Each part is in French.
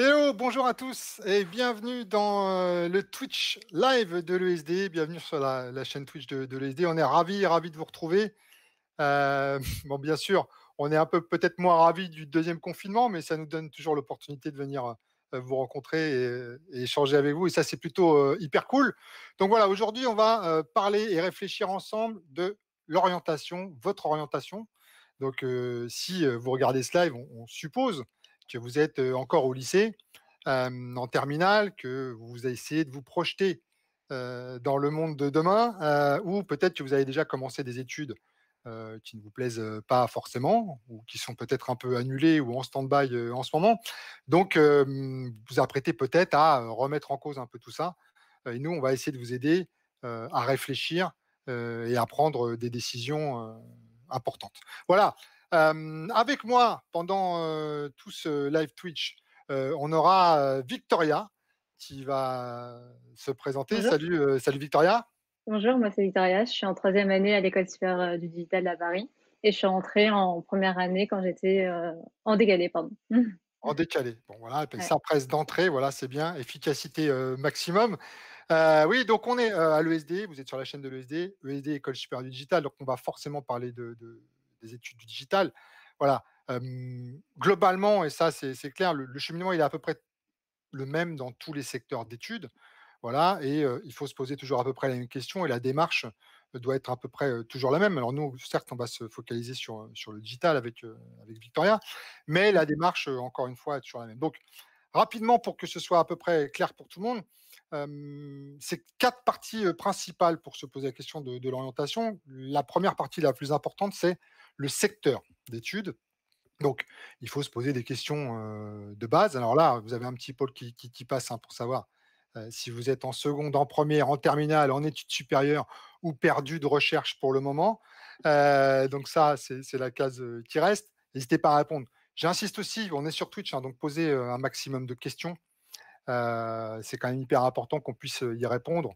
Hello, bonjour à tous et bienvenue dans le Twitch live de l'ESD. Bienvenue sur la chaîne Twitch de l'ESD. On est ravis de vous retrouver. Bon, bien sûr, on est un peu peut-être moins ravis du deuxième confinement, mais ça nous donne toujours l'opportunité de venir vous rencontrer et échanger avec vous. Et ça, c'est plutôt hyper cool. Donc voilà, aujourd'hui, on va parler et réfléchir ensemble de l'orientation, votre orientation. Donc, si vous regardez ce live, on suppose que vous êtes encore au lycée, en terminale, que vous essayez de vous projeter dans le monde de demain, ou peut-être que vous avez déjà commencé des études qui ne vous plaisent pas forcément, ou qui sont peut-être un peu annulées ou en stand-by en ce moment. Donc, vous vous apprêtez peut-être à remettre en cause un peu tout ça. Et nous, on va essayer de vous aider à réfléchir et à prendre des décisions importantes. Voilà. Avec moi, pendant tout ce live Twitch, on aura Victoria qui va se présenter. Bonjour. Salut Victoria. Bonjour, moi c'est Victoria, je suis en troisième année à l'École supérieure du digital à Paris et je suis entrée en première année quand j'étais en décalé, pardon. En décalé. Bon voilà, et puis Ouais. ça presse d'entrée, voilà, c'est bien, efficacité maximum. Oui, donc on est à l'ESD, vous êtes sur la chaîne de l'ESD, ESD École supérieure du digital, donc on va forcément parler des études du digital. Voilà. Globalement, et ça c'est clair, le cheminement il est à peu près le même dans tous les secteurs d'études. Voilà, et il faut se poser toujours à peu près la même question et la démarche doit être à peu près toujours la même. Alors nous, certes, on va se focaliser sur le digital avec Victoria, mais la démarche, encore une fois, est toujours la même. Donc, rapidement, pour que ce soit à peu près clair pour tout le monde, c'est 4 parties principales pour se poser la question de l'orientation. La première partie, la plus importante, c'est le secteur d'études. Donc, il faut se poser des questions de base. Alors là, vous avez un petit pôle qui passe hein, pour savoir si vous êtes en seconde, en première, en terminale, en études supérieures ou perdu de recherche pour le moment. Donc ça, c'est la case qui reste. N'hésitez pas à répondre. J'insiste aussi, on est sur Twitch, hein, donc posez un maximum de questions. C'est quand même hyper important qu'on puisse y répondre.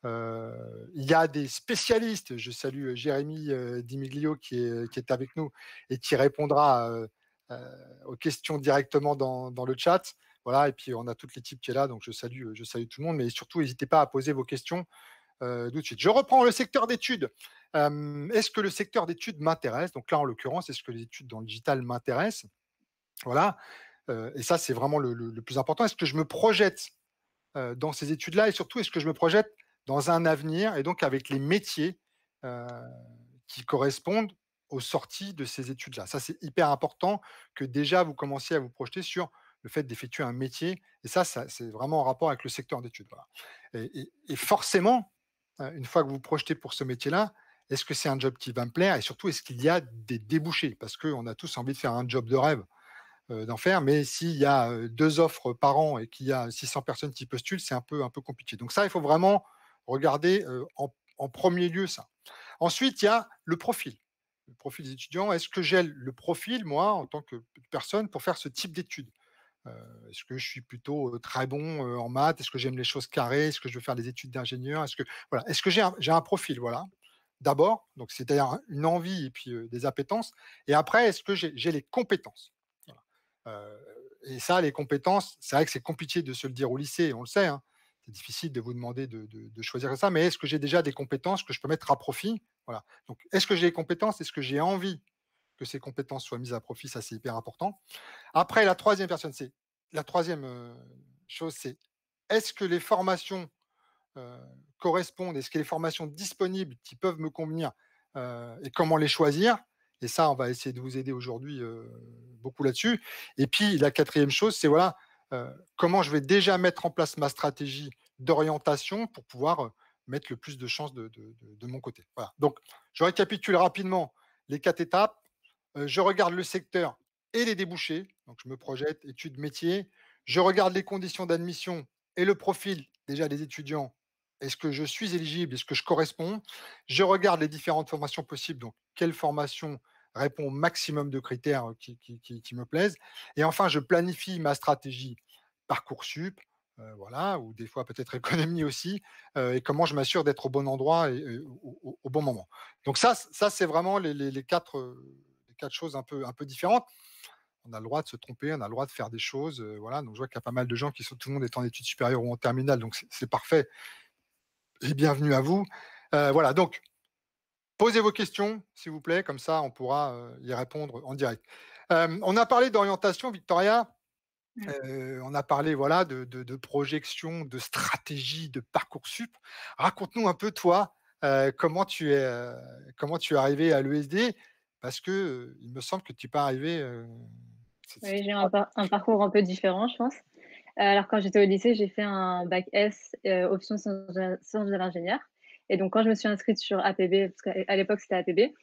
Il y a des spécialistes. Je salue Jérémy Dimiglio qui est avec nous et qui répondra aux questions directement dans le chat. Voilà, et puis on a toute l'équipe qui est là, donc je salue tout le monde, mais surtout n'hésitez pas à poser vos questions tout de suite. Je reprends le secteur d'études. Est-ce que le secteur d'études m'intéresse? Donc là, en l'occurrence, est-ce que les études dans le digital m'intéressent? Voilà. Et ça, c'est vraiment le plus important. Est-ce que je me projette dans ces études-là et surtout, est-ce que je me projette dans un avenir et donc avec les métiers euh, qui correspondent aux sorties de ces études-là. Ça, c'est hyper important que déjà vous commenciez à vous projeter sur le fait d'effectuer un métier. Et ça c'est vraiment en rapport avec le secteur d'études. Voilà. Et forcément, une fois que vous vous projetez pour ce métier-là, est-ce que c'est un job qui va me plaire et surtout, est-ce qu'il y a des débouchés? Parce qu'on a tous envie de faire un job de rêve d'en faire, mais s'il y a 2 offres par an et qu'il y a 600 personnes qui postulent, c'est un peu compliqué. Donc ça, il faut vraiment regarder en premier lieu ça. Ensuite, il y a le profil. Le profil des étudiants. Est-ce que j'ai le profil, moi, en tant que personne, pour faire ce type d'études? Est-ce que je suis plutôt très bon en maths? Est-ce que j'aime les choses carrées? Est-ce que je veux faire des études d'ingénieur? Est-ce que j'ai un profil? Voilà. D'abord, donc c'est-à-dire une envie et puis des appétences. Et après, est-ce que j'ai les compétences? Voilà. Et ça, les compétences, c'est vrai que c'est compliqué de se le dire au lycée, on le sait. Hein. C'est difficile de vous demander de choisir ça, mais est-ce que j'ai déjà des compétences que je peux mettre à profit? Voilà. Donc, est-ce que j'ai les compétences? Est-ce que j'ai envie que ces compétences soient mises à profit? Ça, c'est hyper important. Après, la troisième chose, c'est est-ce que les formations correspondent? Est-ce qu'il y a des formations disponibles qui peuvent me convenir et comment les choisir? Et ça, on va essayer de vous aider aujourd'hui beaucoup là-dessus. Et puis, la quatrième chose, c'est voilà, comment je vais déjà mettre en place ma stratégie d'orientation pour pouvoir mettre le plus de chances de mon côté. Voilà. Donc, je récapitule rapidement les 4 étapes. Je regarde le secteur et les débouchés. Donc, je me projette, études métiers. Je regarde les conditions d'admission et le profil déjà des étudiants. Est-ce que je suis éligible? Est-ce que je corresponds? Je regarde les différentes formations possibles. Donc, quelle formation répond au maximum de critères qui me plaisent? Et enfin, je planifie ma stratégie Parcoursup, voilà, ou des fois peut-être économie aussi, et comment je m'assure d'être au bon endroit et au bon moment. Donc ça c'est vraiment les 4 choses un peu différentes. on a le droit de se tromper, on a le droit de faire des choses. Voilà. Donc, je vois qu'il y a pas mal de gens qui sont, tout le monde est en études supérieures ou en terminale. Donc, c'est parfait. Et bienvenue à vous. Voilà. Donc, posez vos questions, s'il vous plaît. Comme ça, on pourra y répondre en direct. On a parlé d'orientation, Victoria. Mmh. On a parlé voilà, de projection, de stratégie, de Parcoursup. Raconte-nous un peu, toi, comment tu es arrivé à l'ESD, parce que il me semble que tu n'es pas arrivé. Oui, j'ai eu un parcours un peu différent, je pense. Alors quand j'étais au lycée, j'ai fait un bac S, option sciences de l'ingénieur et donc quand je me suis inscrite sur APB, parce qu'à l'époque c'était APB,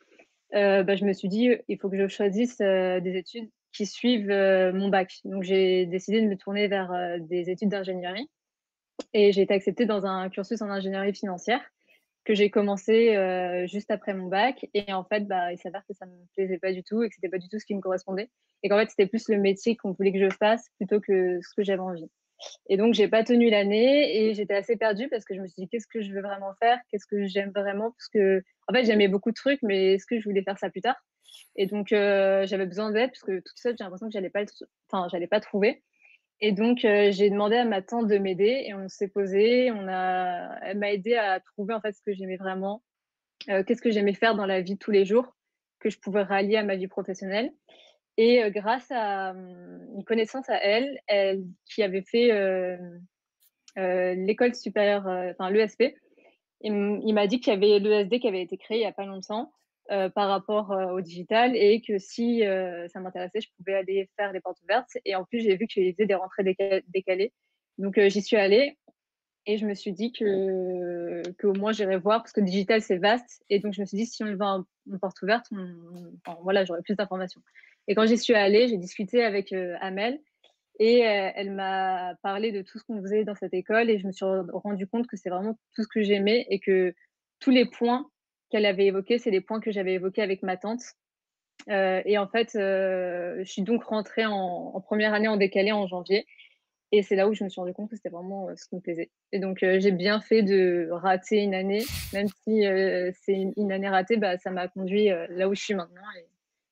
bah, je me suis dit: «Il faut que je choisisse, des études qui suivent, mon bac». Donc j'ai décidé de me tourner vers, des études d'ingénierie et j'ai été acceptée dans un cursus en ingénierie financière que j'ai commencé, juste après mon bac et en fait, bah, il s'avère que ça me plaisait pas du tout et que c'était pas du tout ce qui me correspondait et qu'en fait, c'était plus le métier qu'on voulait que je fasse plutôt que ce que j'avais envie et donc j'ai pas tenu l'année et j'étais assez perdue parce que je me suis dit: «Qu'est-ce que je veux vraiment faire? Qu'est-ce que j'aime vraiment?» parce qu'en fait, j'aimais beaucoup de trucs, mais est-ce que je voulais faire ça plus tard? Et donc j'avais besoin d'aide parce que toute seule, j'ai l'impression que j'allais pas trouver et donc j'ai demandé à ma tante de m'aider et on s'est posé, elle m'a aidée à trouver en fait ce que j'aimais vraiment, qu'est-ce que j'aimais faire dans la vie de tous les jours, que je pouvais rallier à ma vie professionnelle et grâce à, une connaissance à elle, qui avait fait, l'école supérieure, enfin l'ESP, il m'a dit qu'il y avait l'ESD qui avait été créé il y a pas longtemps, par rapport, au digital et que si, ça m'intéressait, je pouvais aller faire les portes ouvertes et en plus, j'ai vu qu'ils faisaient des rentrées décalées. Donc j'y suis allée et je me suis dit qu'au moins j'irais voir parce que le digital, c'est vaste et donc je me suis dit: «Si on y va en porte ouverte, enfin voilà, j'aurais plus d'informations» et quand j'y suis allée, j'ai discuté avec, Amel et elle m'a parlé de tout ce qu'on faisait dans cette école et je me suis rendu compte que c'est vraiment tout ce que j'aimais et que tous les points qu'elle avait évoqués, c'est les points que j'avais évoqués avec ma tante. Et en fait, je suis donc rentrée en première année en décalé en janvier et c'est là où je me suis rendu compte que c'était vraiment, ce qui me plaisait et donc j'ai bien fait de rater une année, même si, c'est une année ratée, bah, ça m'a conduit, là où je suis maintenant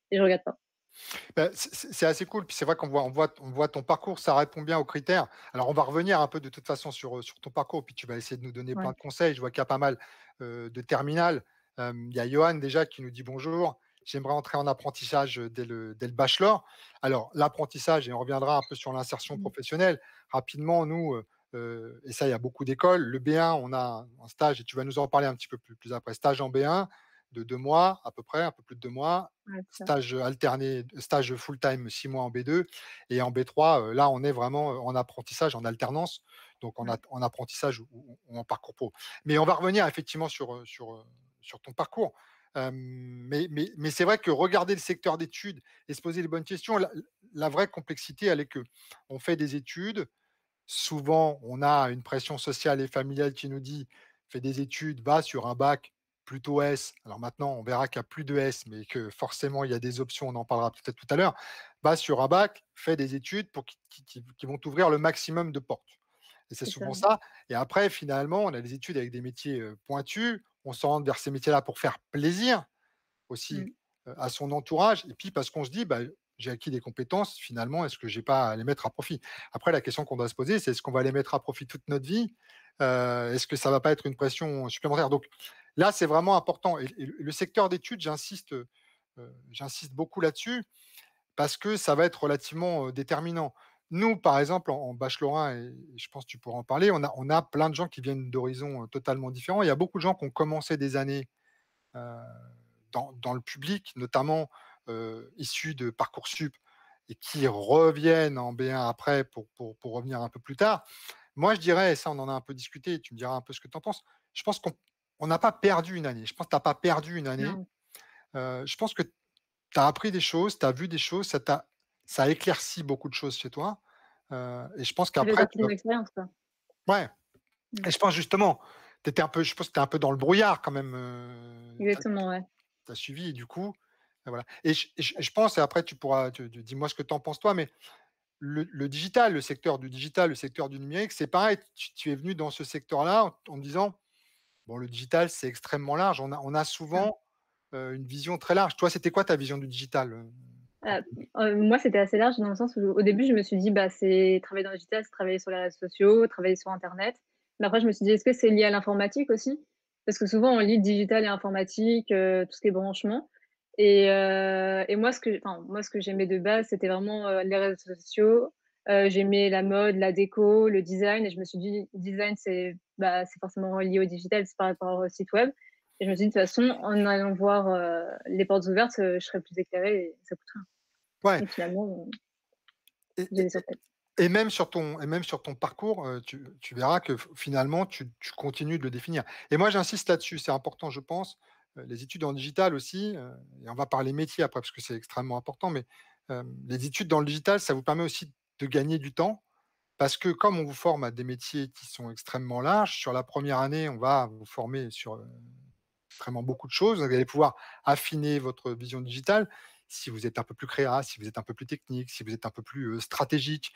et je regrette pas. Bah, c'est assez cool. Puis c'est vrai qu'on voit ton parcours, ça répond bien aux critères. Alors, on va revenir un peu de toute façon sur ton parcours, puis tu vas essayer de nous donner plein Ouais. de conseils. Je vois qu'il y a pas mal de terminales. Il y a Johan déjà qui nous dit bonjour. J'aimerais entrer en apprentissage dès le bachelor. Alors, l'apprentissage, et on reviendra un peu sur l'insertion Mmh. professionnelle. Rapidement, nous, et ça, il y a beaucoup d'écoles. Le B1, on a un stage, et tu vas nous en parler un petit peu plus après. Stage en B1 de 2 mois, à peu près, un peu plus de 2 mois, Ouais, c'est ça. stage alterné, stage full-time 6 mois en B2 et en B3, là, on est vraiment en apprentissage, en alternance, donc Ouais. en apprentissage ou en parcours pro. Mais on va revenir effectivement sur ton parcours. Mais c'est vrai que regarder le secteur d'études et se poser les bonnes questions, la vraie complexité, elle est que on fait des études, souvent, on a une pression sociale et familiale qui nous dit: «Fais des études, va sur un bac plutôt S». Alors maintenant, on verra qu'il y a plus de S, mais que forcément, il y a des options, on en parlera peut-être tout à l'heure. Va sur un bac, fais des études pour qui vont t'ouvrir le maximum de portes et c'est C'est ça, souvent ouais. ça et après finalement, on a des études avec des métiers, pointus. On s'oriente vers ces métiers-là pour faire plaisir aussi, Mmh. à son entourage et puis parce qu'on se dit: «Bah, j'ai acquis des compétences, finalement, est-ce que j'ai pas à les mettre à profit?» Après la question qu'on doit se poser, c'est: «Est-ce qu'on va les mettre à profit toute notre vie?» Est-ce que ça va pas être une pression supplémentaire? Donc là, c'est vraiment important et le secteur d'études, j'insiste beaucoup là-dessus parce que ça va être relativement, déterminant. Nous, par exemple, en bachelor 1 et je pense que tu pourras en parler, on a plein de gens qui viennent d'horizons, totalement différents. Il y a beaucoup de gens qui ont commencé des années, heu dans le public, notamment issus de Parcoursup et qui reviennent en B1 après pour revenir un peu plus tard. Moi, je dirais, et ça, on en a un peu discuté, et tu me diras un peu ce que tu en penses. Je pense qu'on n'a pas perdu une année. Je pense que tu n'as pas perdu une année. Non, Je pense que tu as appris des choses, tu as vu des choses, ça a éclairci beaucoup de choses chez toi. Et je pense ça fait qu'après, partie des expériences, quoi. ouais. Mmh. Et je pense justement, je pense que tu un peu dans le brouillard quand même. Exactement, ouais. Tu as suivi et du coup, voilà et je pense et après tu dis-moi ce que tu en penses toi, mais le digital, le secteur du digital, le secteur du numérique, c'est pareil, tu es venu dans ce secteur-là en te disant: «Bon, le digital, c'est extrêmement large». On a Ouais. souvent, une vision très large. Toi, c'était quoi ta vision du digital? Heu moi, c'était assez large dans le sens où, au début, je me suis dit: «Bah, c'est travailler dans le digital, c'est travailler sur les réseaux sociaux, travailler sur internet». Mais après, je me suis dit: «Est-ce que c'est lié à l'informatique aussi?» Parce que souvent, on lit digital et informatique, tout ce qui est branchement et moi, ce que j'aimais de base, c'était vraiment, les réseaux sociaux. J'aimais la mode, la déco, le design et je me suis dit: «Design, c'est forcément lié au digital, c'est par rapport au site web» et je me suis dit: «De toute façon, en allant voir, les portes ouvertes, je serai plus éclairée et ça coûte rien». Ouais Et finalement, et j'ai des surprises. même sur ton parcours, tu verras que finalement tu continues de le définir et moi j'insiste là-dessus, c'est important je pense, les études en digital aussi, et on va parler métier après parce que c'est extrêmement important, mais les études dans le digital, ça vous permet aussi de gagner du temps parce que comme on vous forme à des métiers qui sont extrêmement larges, sur la première année, on va vous former sur, vraiment beaucoup de choses. Vous allez pouvoir affiner votre vision digitale. Si vous êtes un peu plus créa, si vous êtes un peu plus technique, si vous êtes un peu plus stratégique,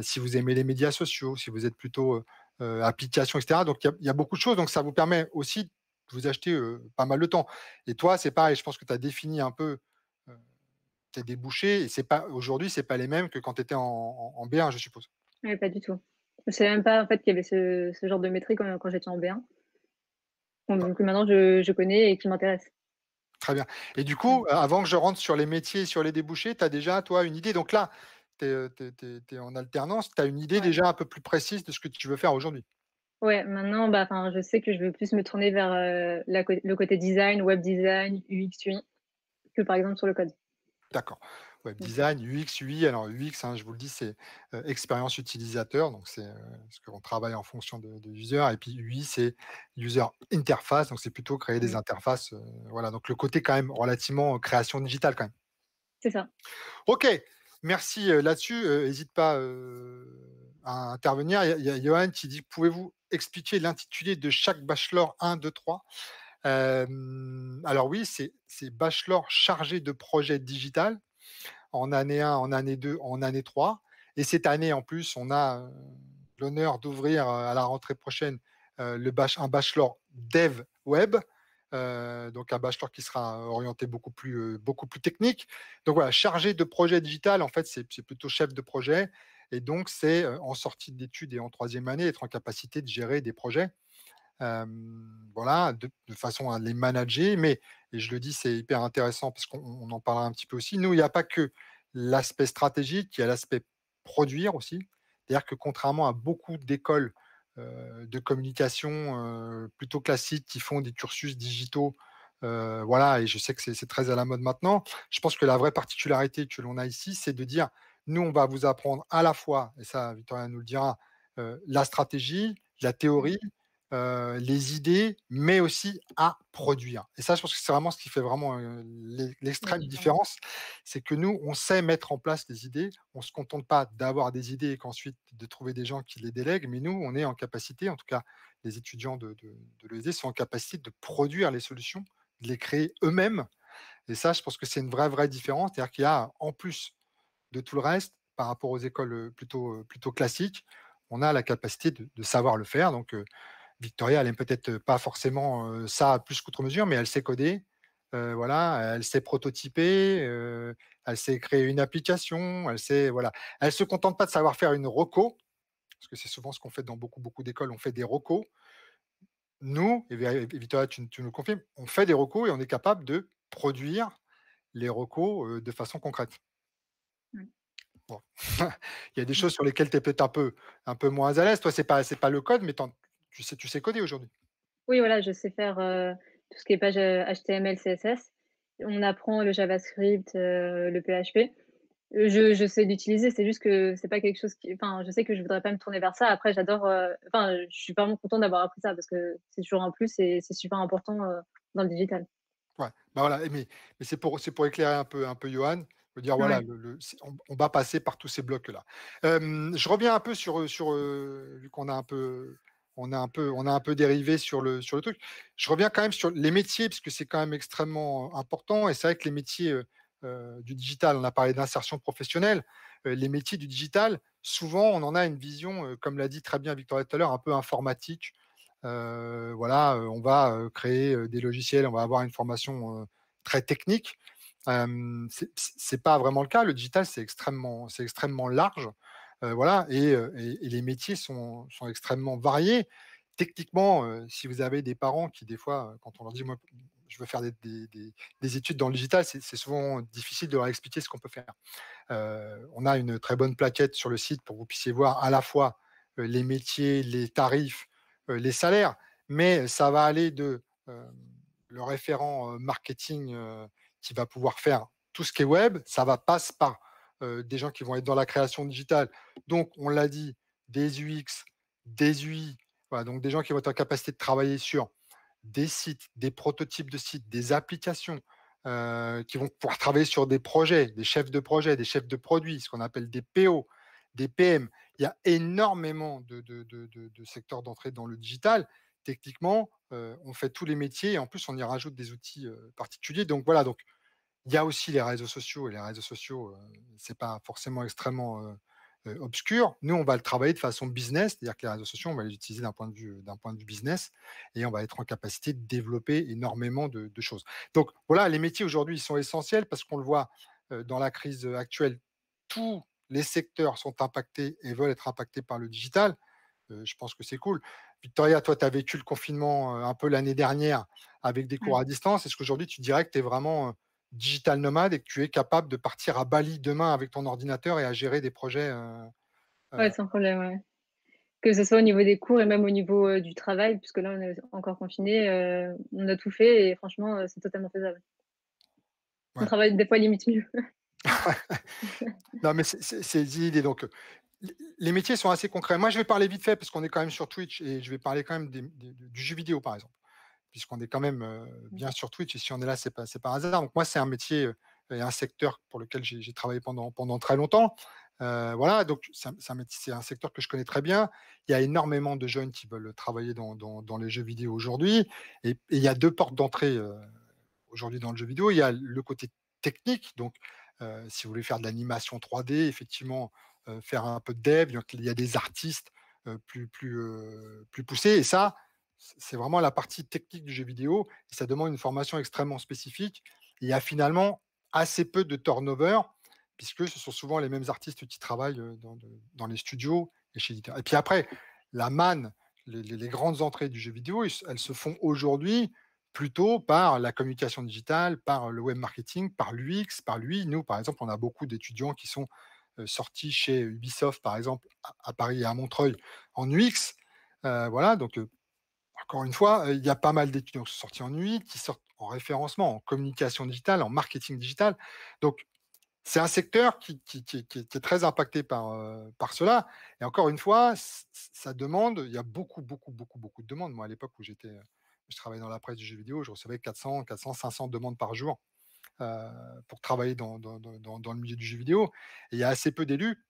si vous aimez les médias sociaux, si vous êtes plutôt application, etc. Donc il y a beaucoup de choses. Donc ça vous permet aussi de vous acheter pas mal de temps. Et toi, c'est pareil. Je pense que tu as défini un peu euh, tes débouchés. Et c'est pas aujourd'hui, c'est pas les mêmes que quand tu étais en B1, je suppose. Ouais, pas du tout. Je savais même pas, en fait, qu'il y avait ce genre de métrique quand j'étais en B1. Donc que maintenant je connais et qui m'intéresse. Très bien. Et du Mmh. coup, avant que je rentre sur les métiers, sur les débouchés, tu as déjà, toi, une idée? Donc là, tu es en alternance, tu as une idée Ouais. déjà un peu plus précise de ce que tu veux faire aujourd'hui? Ouais, maintenant, bah, enfin, je sais que je veux plus me tourner vers, le côté design, web design, UX, UI, que par exemple sur le code. D'accord. Web Mmh. design, UX, UI. Alors UX, hein, je vous le dis, c'est, expérience utilisateur, donc c'est, parce qu'on travaille en fonction de user et puis UI, c'est user interface, donc c'est plutôt créer des Mmh. interfaces, voilà, donc le côté quand même relativement, création digitale quand même. C'est ça. OK, merci, là-dessus, hésite pas, à intervenir. Il y a Johan qui dit: «Pouvez-vous expliquer l'intitulé de chaque bachelor 1, 2, 3?» Alors oui, c'est bachelor chargé de projet digital en année 1, en année 2, en année 3 et cette année, en plus, on a, l'honneur d'ouvrir, à la rentrée prochaine, un bachelor dev web, donc un bachelor qui sera orienté beaucoup plus technique. Donc voilà, chargé de projet digital, en fait, c'est plutôt chef de projet et donc c'est, en sortie d'études et en troisième année, être en capacité de gérer des projets, voilà, de façon à les manager. Mais et je le dis, c'est hyper intéressant parce qu'on en parlera un petit peu aussi. Nous, il n'y a pas que l'aspect stratégique, il y a l'aspect produire aussi. C'est-à-dire que contrairement à beaucoup d'écoles, de communication, plutôt classiques qui font des cursus digitaux, voilà et je sais que c'est très à la mode maintenant. Je pense que la vraie particularité que l'on a ici, c'est de dire: «Nous, on va vous apprendre à la fois» et ça Victoria nous le dira, la stratégie, la Mmh. théorie, les idées, mais aussi à produire. Et ça, je pense que c'est vraiment ce qui fait vraiment, La l'extrême différence. différence. C'est que nous, on sait mettre en place des idées. On ne se contente pas d'avoir des idées et qu'ensuite de trouver des gens qui les délèguent, mais nous, on est en capacité, en tout cas les étudiants de l'ESD sont en capacité de produire les solutions, de les créer eux-mêmes. Et ça, je pense que c'est une vraie différence. C'est-à-dire qu'il y a, en plus de tout le reste, par rapport aux écoles, plutôt classiques, on a la capacité de savoir le faire. Donc, Victoria, elle aime peut-être pas forcément, ça plus qu'outre mesure, mais elle sait coder, voilà, elle sait prototyper, elle sait créer une application, elle sait voilà. Elle se contente pas de savoir faire une reco, parce que c'est souvent ce qu'on fait dans beaucoup d'écoles, on fait des recos. Nous et Victoria, tu nous le confirmes, on fait des recos et on est capable de produire les recos, de façon concrète. Mmh. Bon, il y a des Mmh. choses sur lesquelles tu es peut-être un peu moins à l'aise. Toi, c'est pas le code, mais tu sais coder aujourd'hui? Oui, voilà, je sais faire, tout ce qui est page, HTML, CSS. On apprend le JavaScript, le PHP. Je sais l'utiliser, c'est juste que c'est pas quelque chose qui enfin, je sais que je voudrais pas me tourner vers ça. Après j'adore, enfin, je suis vraiment contente d'avoir appris ça parce que c'est toujours un plus et c'est super important, dans le digital. Ouais, bah, voilà, mais c'est pour éclairer un peu Johan, de dire voilà, Ouais. c'est on va passer par tous ces blocs-là. Je reviens un peu sur, vu qu'on a un peu dérivé sur le truc. Je reviens quand même sur les métiers, parce que c'est quand même extrêmement important et c'est vrai que les métiers, du digital, on a parlé d'insertion professionnelle, les métiers du digital, souvent on en a une vision, comme l'a dit très bien Victoria tout à l'heure, un peu informatique. Voilà, on va, créer, des logiciels, on va avoir une formation, très technique. C'est pas vraiment le cas. Le digital, c'est extrêmement large, voilà et les métiers sont extrêmement variés. Techniquement, si vous avez des parents qui des fois, quand on leur dit: «Moi, je veux faire des études dans le digital», c'est souvent difficile de leur expliquer ce qu'on peut faire. On a une très bonne plaquette sur le site pour que vous puissiez voir à la fois, les métiers, les tarifs, les salaires, mais ça va aller de, le référent, marketing, qui va pouvoir faire tout ce qui est web, ça va passe par, des gens qui vont être dans la création digitale. Donc on l'a dit, des UX, des UI, voilà, donc des gens qui vont être en capacité de travailler sur des sites, des prototypes de sites, des applications, qui vont pouvoir travailler sur des projets, des chefs de projet, des chefs de produits, ce qu'on appelle des PO, des PM. Il y a énormément de secteurs d'entrée dans le digital. Techniquement, on fait tous les métiers et en plus on y rajoute des outils, particuliers. Donc voilà, donc il y a aussi les réseaux sociaux et les réseaux sociaux, c'est pas forcément extrêmement, obscur. Nous, on va le travailler de façon business, c'est-à-dire que les réseaux sociaux, on va les utiliser d'un point de vue business et on va être en capacité de développer énormément de choses. Donc voilà, les métiers aujourd'hui, ils sont essentiels parce qu'on le voit, dans la crise, actuelle, tous les secteurs sont impactés et veulent être impactés par le digital. Je pense que c'est cool. Victoria, toi, tu as vécu le confinement, un peu l'année dernière avec des cours Ouais. à distance. Est-ce qu'aujourd'hui, tu dirais que tu es vraiment, digital nomade et que tu es capable de partir à Bali demain avec ton ordinateur et à gérer des projets, Ouais, heu sans problème, ouais. Que ce soit au niveau des cours et même au niveau, du travail, puisque là, on est encore confinés, on a tout fait et franchement, c'est totalement faisable. On ouais. travaille des fois limite mieux. Non, mais c'est l'idée donc, les métiers sont assez concrets. Moi, je vais parler vite fait parce qu'on est quand même sur Twitch et je vais parler quand même du jeu vidéo, par exemple. Puisqu'on est quand même, bien sur Twitch et si on est là, c'est pas un hasard. Donc moi, c'est un métier, et un secteur pour lequel j'ai travaillé pendant très longtemps. Voilà, donc c'est un secteur que je connais très bien. Il y a énormément de jeunes qui veulent travailler dans les jeux vidéo aujourd'hui et il y a 2 portes d'entrée, aujourd'hui dans le jeu vidéo. Il y a le côté technique, donc si vous voulez faire de l'animation 3D, effectivement, faire un peu de dev, donc il y a des artistes, plus poussés et ça, c'est vraiment la partie technique du jeu vidéo et ça demande une formation extrêmement spécifique. Il y a finalement assez peu de turnover puisque ce sont souvent les mêmes artistes qui travaillent, dans les studios et chez l'éditeur et puis après, la manne, les grandes entrées du jeu vidéo, elles se font aujourd'hui plutôt par la communication digitale, par le web marketing, par l'UX, par l'UI. Nous, par exemple, on a beaucoup d'étudiants qui sont, sortis chez Ubisoft, par exemple, à Paris et à Montreuil en UX. Voilà, donc encore une fois, il y a pas mal d'étudiants qui sont sortis en UI, qui sortent en référencement, en communication digitale, en marketing digital. Donc c'est un secteur qui est très impacté par cela et encore une fois, ça demande il y a beaucoup de demandes. Moi, à l'époque où je travaillais dans la presse du jeu vidéo, je recevais 400-500 demandes par jour, heu, pour travailler dans le milieu du jeu vidéo et il y a assez peu d'élus.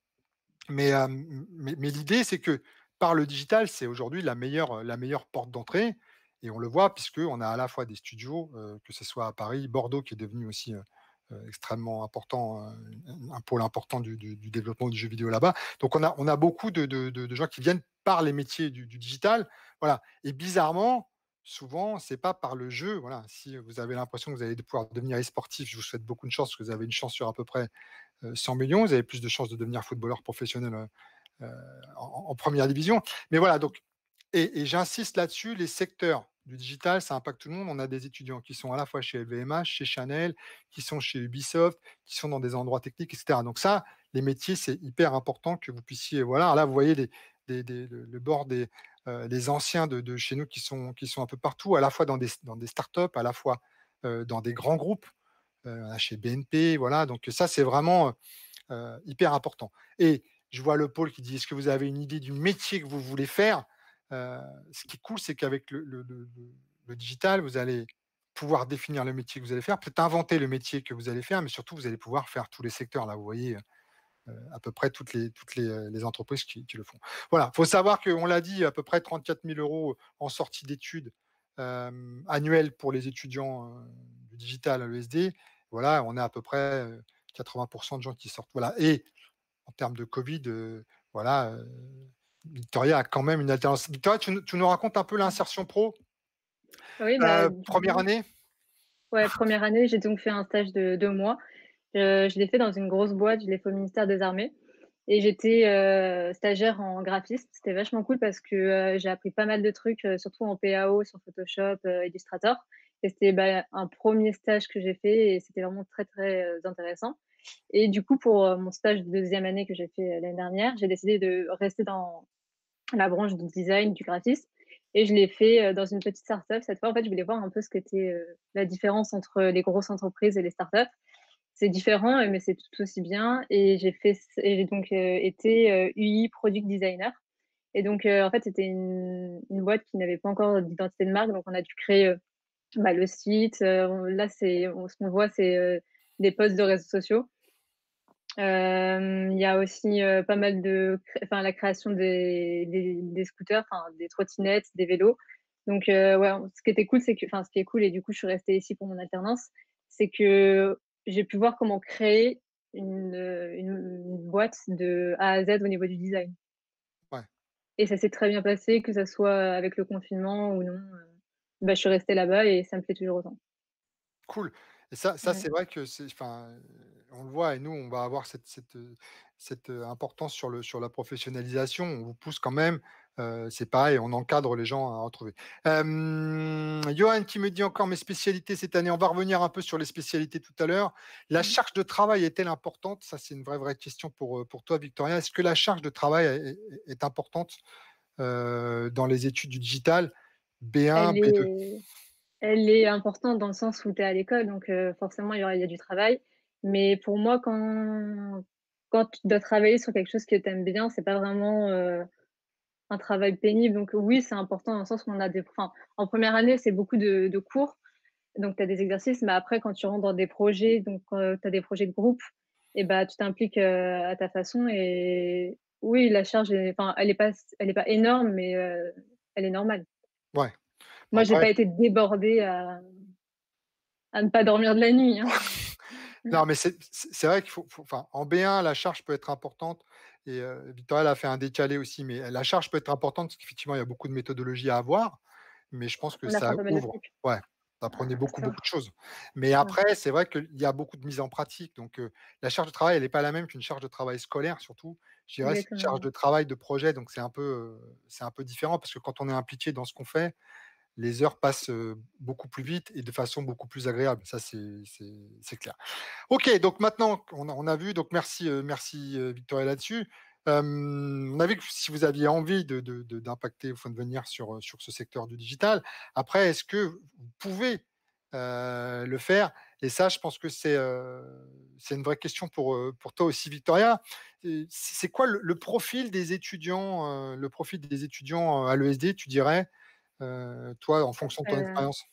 Mais l'idée, c'est que par le digital, c'est aujourd'hui la meilleure porte d'entrée et on le voit puisqu'on a à la fois des studios, que ce soit à Paris, Bordeaux qui est devenu aussi, extrêmement important, un pôle important du développement du jeu vidéo là-bas. Donc on a beaucoup de gens qui viennent par les métiers du digital, voilà et bizarrement, souvent, c'est pas par le jeu, voilà. Si vous avez l'impression que vous allez pouvoir devenir e-sportif, je vous souhaite beaucoup de chance parce que vous avez une chance sur à peu près 100 millions, vous avez plus de chances de devenir footballeur professionnel en première division. Mais voilà, donc, et j'insiste là-dessus, les secteurs du digital, ça impacte tout le monde. On a des étudiants qui sont à la fois chez LVMH, chez Chanel, qui sont chez Ubisoft, qui sont dans des endroits techniques, etc. Donc ça, les métiers, c'est hyper important que vous puissiez. Voilà, là, vous voyez le bord des anciens de chez nous qui sont un peu partout, à la fois dans des startups, à la fois dans des grands groupes chez BNP, voilà, donc ça, c'est vraiment, hyper important et je vois le pôle qui dit: «Est-ce que vous avez une idée du métier que vous voulez faire?» Ce qui est cool, c'est qu'avec le digital, vous allez pouvoir définir le métier que vous allez faire, peut-être inventer le métier que vous allez faire, mais surtout, vous allez pouvoir faire tous les secteurs. Là, vous voyez, à peu près toutes les entreprises qui le font. Voilà, il faut savoir qu'on l'a dit, à peu près 34 000 € en sortie d'études, annuelles pour les étudiants, du digital à l'ESD. Voilà, on a à peu près, 80 de gens qui sortent. Voilà et en termes de covid, voilà, Victoria a quand même une alternance. Victoria, tu nous racontes un peu l'insertion pro, Oui, bah, du 1re coup année? Ouais, première année, j'ai donc fait un stage de 2 mois. Je l'ai fait dans une grosse boîte, je l'ai fait au ministère des Armées et j'étais, stagiaire en graphiste. C'était vachement cool parce que, j'ai appris pas mal de trucs, surtout en PAO sur Photoshop, Illustrator et c'était, bah, un premier stage que j'ai fait et c'était vraiment très, très, intéressant et du coup, pour, mon stage de 2e année que j'ai fait, l'année dernière, j'ai décidé de rester dans la branche du design, du graphisme et je l'ai fait, dans une petite start-up. Cette fois, en fait, je voulais voir un peu ce qu'était, la différence entre les grosses entreprises et les start-up. C'est différent, mais c'est tout aussi bien et j'ai donc, été, UI product designer et donc, en fait, c'était une boîte qui n'avait pas encore d'identité de marque, donc on a dû créer, bah, le site, là, ce qu'on voit, c'est, des posts de réseaux sociaux. Il y a aussi, pas mal de la création des scooters, enfin des trottinettes, des vélos. Donc, ouais, ce qui était cool, c'est que ce qui est cool et du coup, je suis restée ici pour mon alternance, c'est que j'ai pu voir comment créer une boîte de A à Z au niveau du design Ouais, et ça s'est très bien passé, que ça soit avec le confinement ou non, bah, je suis restée là-bas et ça me plaît toujours autant. cool. Et ça Ouais. c'est vrai que on le voit et nous, on va avoir cette importance sur la professionnalisation. On vous pousse quand même, c'est pareil, on encadre les gens à retrouver. Johan qui me dit encore: «Mes spécialités cette année», on va revenir un peu sur les spécialités tout à l'heure. La Mmh. charge de travail est-elle importante? Ça, c'est une vraie question pour toi, Victoria. Est-ce que la charge de travail est importante, dans les études du digital? B1, Elle B2? est Elle est importante dans le sens où tu es à l'école, donc forcément il y a du travail. Mais pour moi, quand tu dois travailler sur quelque chose que tu aimes bien, c'est pas vraiment, un travail pénible. Donc oui, c'est important dans le sens où on a des en première année, c'est beaucoup de cours, donc tu as des exercices, mais après quand tu rentres dans des projets, donc tu as des projets de groupe et bah, tu t'impliques, à ta façon et oui, la charge est elle est pas énorme, mais elle est normale. Ouais. Bon Moi, j'ai après pas été débordée à ne pas dormir de la nuit, hein. non, mais c'est vrai qu'il faut enfin, en B1, la charge peut être importante et Victoria elle a fait un décalé aussi, mais la charge peut être importante parce qu'effectivement, il y a beaucoup de méthodologies à avoir, mais je pense que On ça apprend pas mal de ouvre trucs, ouais, vous apprenez c'est beaucoup, ça. beaucoup de choses. Mais Ouais, après, c'est vrai qu'il y a beaucoup de mise en pratique, donc la charge de travail, elle est pas la même qu'une charge de travail scolaire surtout. Je dirais, c'est une exactement, charge ouais. de travail de projet, donc c'est un peu différent parce que quand on est impliqué dans ce qu'on fait, les heures passent, beaucoup plus vite et de façon beaucoup plus agréable. Ça, c'est clair. OK, donc maintenant on a vu, donc merci, Victoria là-dessus. On a vu que si vous aviez envie d'impacter enfin de venir sur ce secteur du digital. Après, est-ce que vous pouvez, le faire? Et ça, je pense que c'est une vraie question pour toi aussi, Victoria. C'est quoi le profil des étudiants, à l'ESD, tu dirais, toi, en fonction de ton Heu, expérience?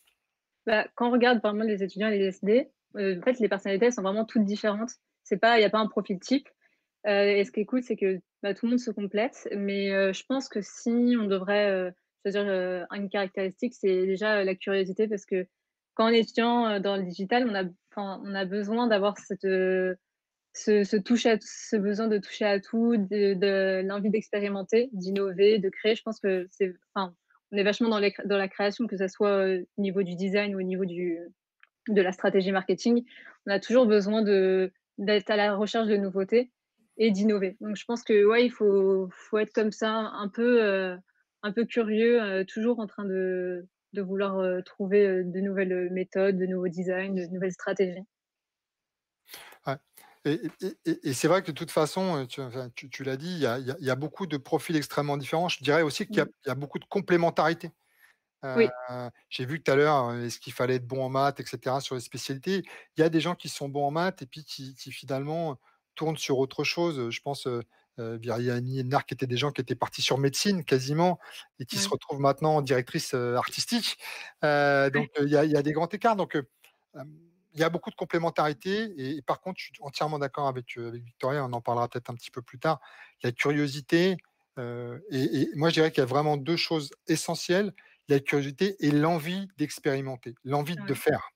Bah, quand on regarde vraiment les étudiants à l'ESD, en fait, les personnalités, elles sont vraiment toutes différentes. Il y a pas un profil type, et ce qui est cool, c'est que, bah, tout le monde se complète, mais je pense que si on devrait, choisir, une caractéristique, c'est déjà, la curiosité parce que quand on est étudiant, dans le digital, on a besoin d'avoir ce besoin de toucher à tout, de l'envie d'expérimenter, d'innover, de créer. Je pense que on est vachement dans la création, que ça soit, au niveau du design ou au niveau de la stratégie marketing. On a toujours besoin d'être à la recherche de nouveautés et d'innover. Donc je pense que ouais, il faut être comme ça, un peu curieux, toujours en train de vouloir, trouver, de nouvelles, méthodes, de nouveaux designs, de nouvelles stratégies. Ouais et c'est vrai que de toute façon, tu l'as dit, il y a beaucoup de profils extrêmement différents. Je dirais aussi qu'il y a Mmh. il y a beaucoup de complémentarité. Heu, Oui, j'ai vu tout à l'heure, est-ce qu'il fallait être bon en maths et cetera sur les spécialités. Il y a des gens qui sont bons en maths et puis qui finalement tournent sur autre chose. Je pense, Biryani et Narc étaient des gens qui étaient partis sur médecine quasiment et qui se ouais, retrouvent maintenant directrice, artistique. Donc il y a des grands écarts donc il y a beaucoup de complémentarité et par contre, je suis entièrement d'accord avec Victoria, on en parlera peut-être un petit peu plus tard. La curiosité, et moi je dirais qu'il y a vraiment 2 choses essentielles, la curiosité et l'envie d'expérimenter, l'envie de ouais. faire.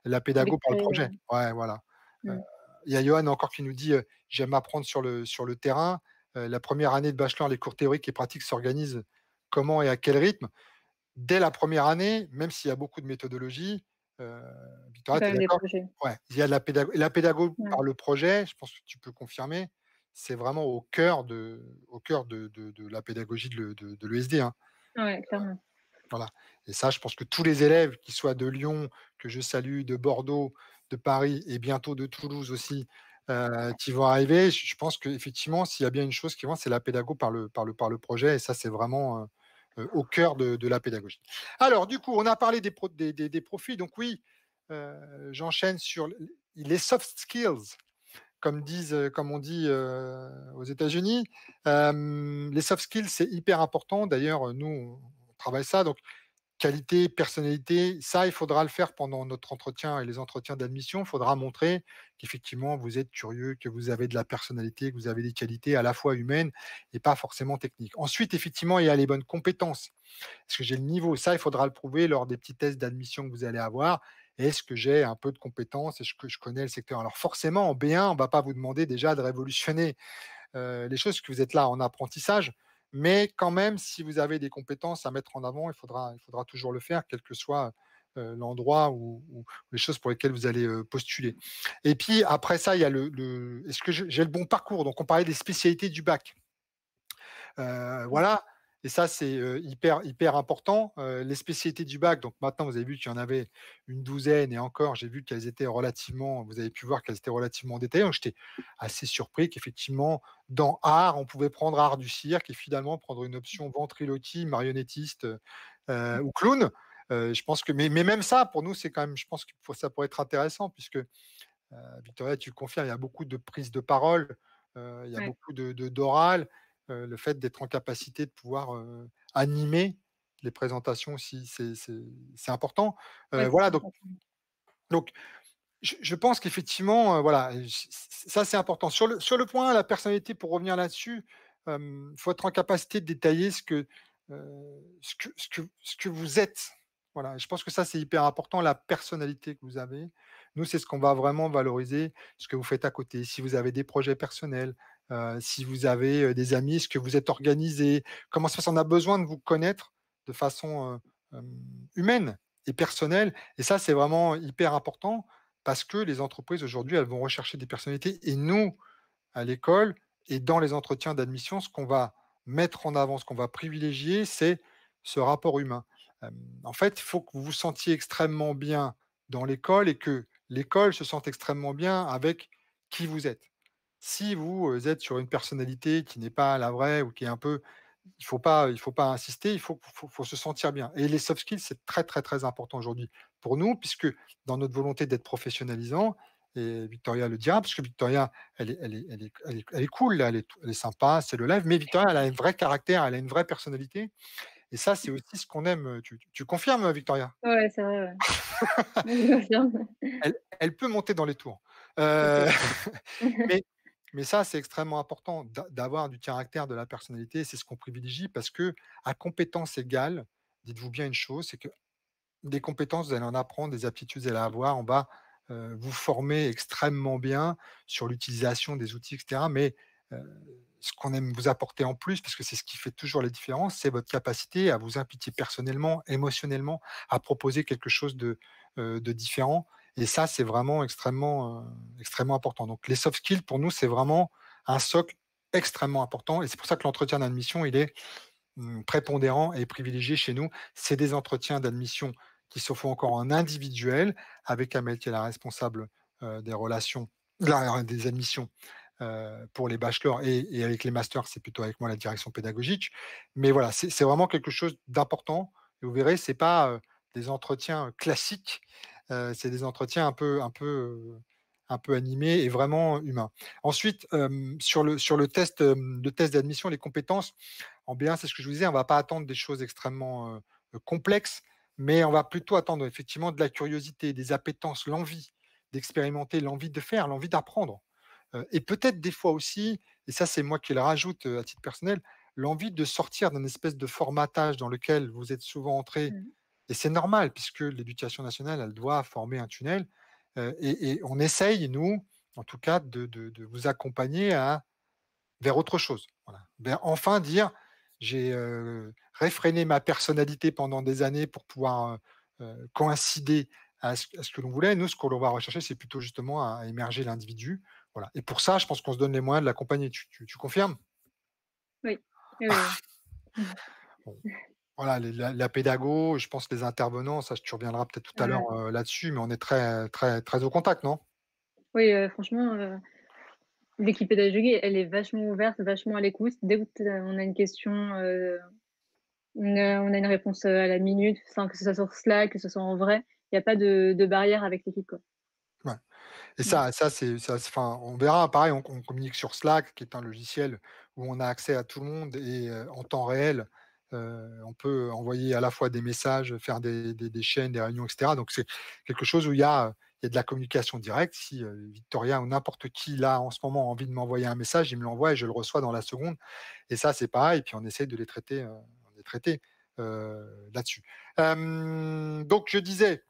La Envie de pédago par le créer, projet. Ouais, voilà. Heu, mmh. il y a Johan encore qui nous dit, «J'aime apprendre sur le terrain». La première année de bachelor, les cours théoriques et pratiques s'organisent comment et à quel rythme? Dès la première année, même s'il y a beaucoup de méthodologie, Euh, C'est Victoria, quand tu es même des d'accord? projets. Ouais, il y a de la pédagogie. La pédagogie Ouais, par le projet, je pense que tu peux confirmer, c'est vraiment au cœur de la pédagogie de l'ESD, hein. ouais, clairement. Voilà. Et ça, je pense que tous les élèves, qu'ils soient de Lyon, que je salue, de Bordeaux, de Paris et bientôt de Toulouse aussi, qui vont arriver, je pense qu'effectivement, s'il y a bien une chose qui vont, c'est la pédago par le projet. Et ça, c'est vraiment au cœur de la pédagogie. Alors, du coup, on a parlé des profils. Donc oui, j'enchaîne sur les soft skills, comme on dit aux États-Unis. Les soft skills, c'est hyper important. D'ailleurs, nous, on travaille ça. Donc, qualité, personnalité, ça, il faudra le faire pendant notre entretien et les entretiens d'admission. Il faudra montrer qu'effectivement, vous êtes curieux, que vous avez de la personnalité, que vous avez des qualités à la fois humaines et pas forcément techniques. Ensuite, effectivement, il y a les bonnes compétences. Est-ce que j'ai le niveau? Ça, il faudra le prouver lors des petits tests d'admission que vous allez avoir. Est-ce que j'ai un peu de compétences? Est-ce que je connais le secteur? Alors forcément, en B1, on ne va pas vous demander déjà de révolutionner les choses, que vous êtes là en apprentissage. Mais quand même, si vous avez des compétences à mettre en avant, il faudra toujours le faire, quel que soit l'endroit ou les choses pour lesquelles vous allez postuler. Et puis après ça, il y a est-ce que j'ai le bon parcours? Donc on parlait des spécialités du bac. Voilà. Et ça, c'est hyper important. Les spécialités du bac, donc maintenant, vous avez vu qu'il y en avait une douzaine, et encore, j'ai vu qu'elles étaient relativement, vous avez pu voir qu'elles étaient relativement détaillées. Donc, j'étais assez surpris qu'effectivement, dans art, on pouvait prendre art du cirque et finalement prendre une option ventriloquie, marionnettiste ou clown. Je pense que, mais même ça, pour nous, c'est quand même, je pense que ça pourrait être intéressant, puisque Victoria, tu le confirmes, il y a beaucoup de prises de parole, il y a Ouais, beaucoup d'oral. Le fait d'être en capacité de pouvoir animer les présentations aussi, c'est important. ouais, c'est Voilà, super donc, important. donc je pense qu'effectivement, voilà, ça c'est important. Sur le point, la personnalité, pour revenir là-dessus, il faut être en capacité de détailler ce que vous êtes. Voilà, je pense que ça c'est hyper important, la personnalité que vous avez. Nous, c'est ce qu'on va vraiment valoriser, ce que vous faites à côté. Si vous avez des projets personnels, si vous avez des amis, est-ce que vous êtes organisé, comment ça se passe. On a besoin de vous connaître de façon humaine et personnelle. Et ça, c'est vraiment hyper important, parce que les entreprises aujourd'hui, elles vont rechercher des personnalités, et nous, à l'école et dans les entretiens d'admission, ce qu'on va mettre en avant, ce qu'on va privilégier, c'est ce rapport humain. En fait, il faut que vous vous sentiez extrêmement bien dans l'école et que l'école se sente extrêmement bien avec qui vous êtes. Si vous êtes sur une personnalité qui n'est pas la vraie, ou qui est un peu, il faut pas insister, il faut se sentir bien. Et les soft skills, c'est très, très, très important aujourd'hui pour nous, puisque dans notre volonté d'être professionnalisant, et Victoria le dira, parce que Victoria, elle est cool, là, elle est sympa, c'est le live, mais Victoria, elle a un vrai caractère, elle a une vraie personnalité. Et ça, c'est aussi ce qu'on aime. Tu confirmes, Victoria? Ouais, c'est vrai, ouais. Je confirme. Elle peut monter dans les tours. OK. Heu, mais mais ça, c'est extrêmement important d'avoir du caractère, de la personnalité. C'est ce qu'on privilégie, parce que à compétences égales, dites-vous bien une chose, c'est que des compétences, vous allez en apprendre, des aptitudes, vous allez avoir. On va vous former extrêmement bien sur l'utilisation des outils, et cetera. Mais heu, ce qu'on aime vous apporter en plus, parce que c'est ce qui fait toujours la différence, c'est votre capacité à vous impliquer personnellement, émotionnellement, à proposer quelque chose de différent. Et ça, c'est vraiment extrêmement important. Donc les soft skills, pour nous, c'est vraiment un socle extrêmement important, et c'est pour ça que l'entretien d'admission, il est prépondérant et privilégié chez nous. C'est des entretiens d'admission qui se font encore en individuel, avec Amel qui est la responsable des relations, des admissions pour les bachelors, et avec les masters, c'est plutôt avec moi la direction pédagogique. Mais voilà, c'est vraiment quelque chose d'important. Et vous verrez, c'est pas des entretiens classiques, c'est des entretiens un peu animés et vraiment humains. Ensuite, sur le test d'admission, les compétences, en B1, c'est ce que je vous disais, on ne va pas attendre des choses extrêmement complexes, mais on va plutôt attendre effectivement de la curiosité, des appétences, l'envie d'expérimenter, l'envie de faire, l'envie d'apprendre. Et peut-être des fois aussi, et ça c'est moi qui le rajoute à titre personnel, l'envie de sortir d'un espèce de formatage dans lequel vous êtes souvent entré. Mmh. Et c'est normal, puisque l'éducation nationale, elle doit former un tunnel. Et on essaye, nous, en tout cas, de vous accompagner vers autre chose. Voilà. Enfin dire, j'ai réfréné ma personnalité pendant des années pour pouvoir coïncider à ce que l'on voulait. Nous, ce que l'on va rechercher, c'est plutôt justement à émerger l'individu. Voilà. Et pour ça, je pense qu'on se donne les moyens de l'accompagner. Tu confirmes? Oui. Oui, oui. Bon. Voilà, la pédago, je pense les intervenants, ça tu reviendras peut-être tout à l'heure, Ouais. là-dessus, mais on est très, très, très au contact, non? Oui, franchement, l'équipe pédagogique, elle est vachement ouverte, vachement à l'écoute. Dès que on a une question, on a une réponse, à la minute, enfin, que ce soit sur Slack, que ce soit en vrai, il y a pas de barrière avec l'équipe, quoi. Ouais. Et Mmh. enfin, on verra, pareil, on communique sur Slack, qui est un logiciel où on a accès à tout le monde et en temps réel, on peut envoyer à la fois des messages, faire des chaînes, des réunions et cetera. Donc c'est quelque chose où il y a de la communication directe. Si, Victoria ou n'importe qui, là, en ce moment, a envie de m'envoyer un message, il me l'envoie et je le reçois dans la seconde et ça, c'est pareil. Puis on essaye de les traiter, là-dessus. Donc je disais,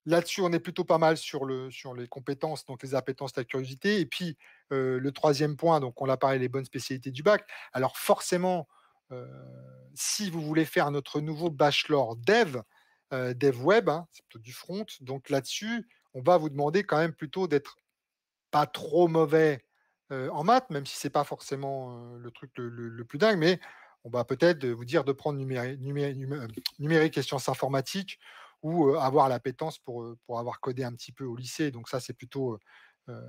là-dessus, on est plutôt pas mal sur les compétences, donc les appétences, la curiosité. Et puis, le troisième point, donc on l'a parlé, les bonnes spécialités du bac. Alors forcément, heu, si vous voulez faire notre nouveau bachelor dev web, hein, c'est plutôt du front, donc là-dessus, on va vous demander quand même plutôt d'être pas trop mauvais, en maths, même si c'est pas forcément, le truc le plus dingue, mais on va peut-être, vous dire de prendre numérique et sciences informatiques ou, avoir l'appétence pour avoir codé un petit peu au lycée. Donc ça, c'est plutôt, heu,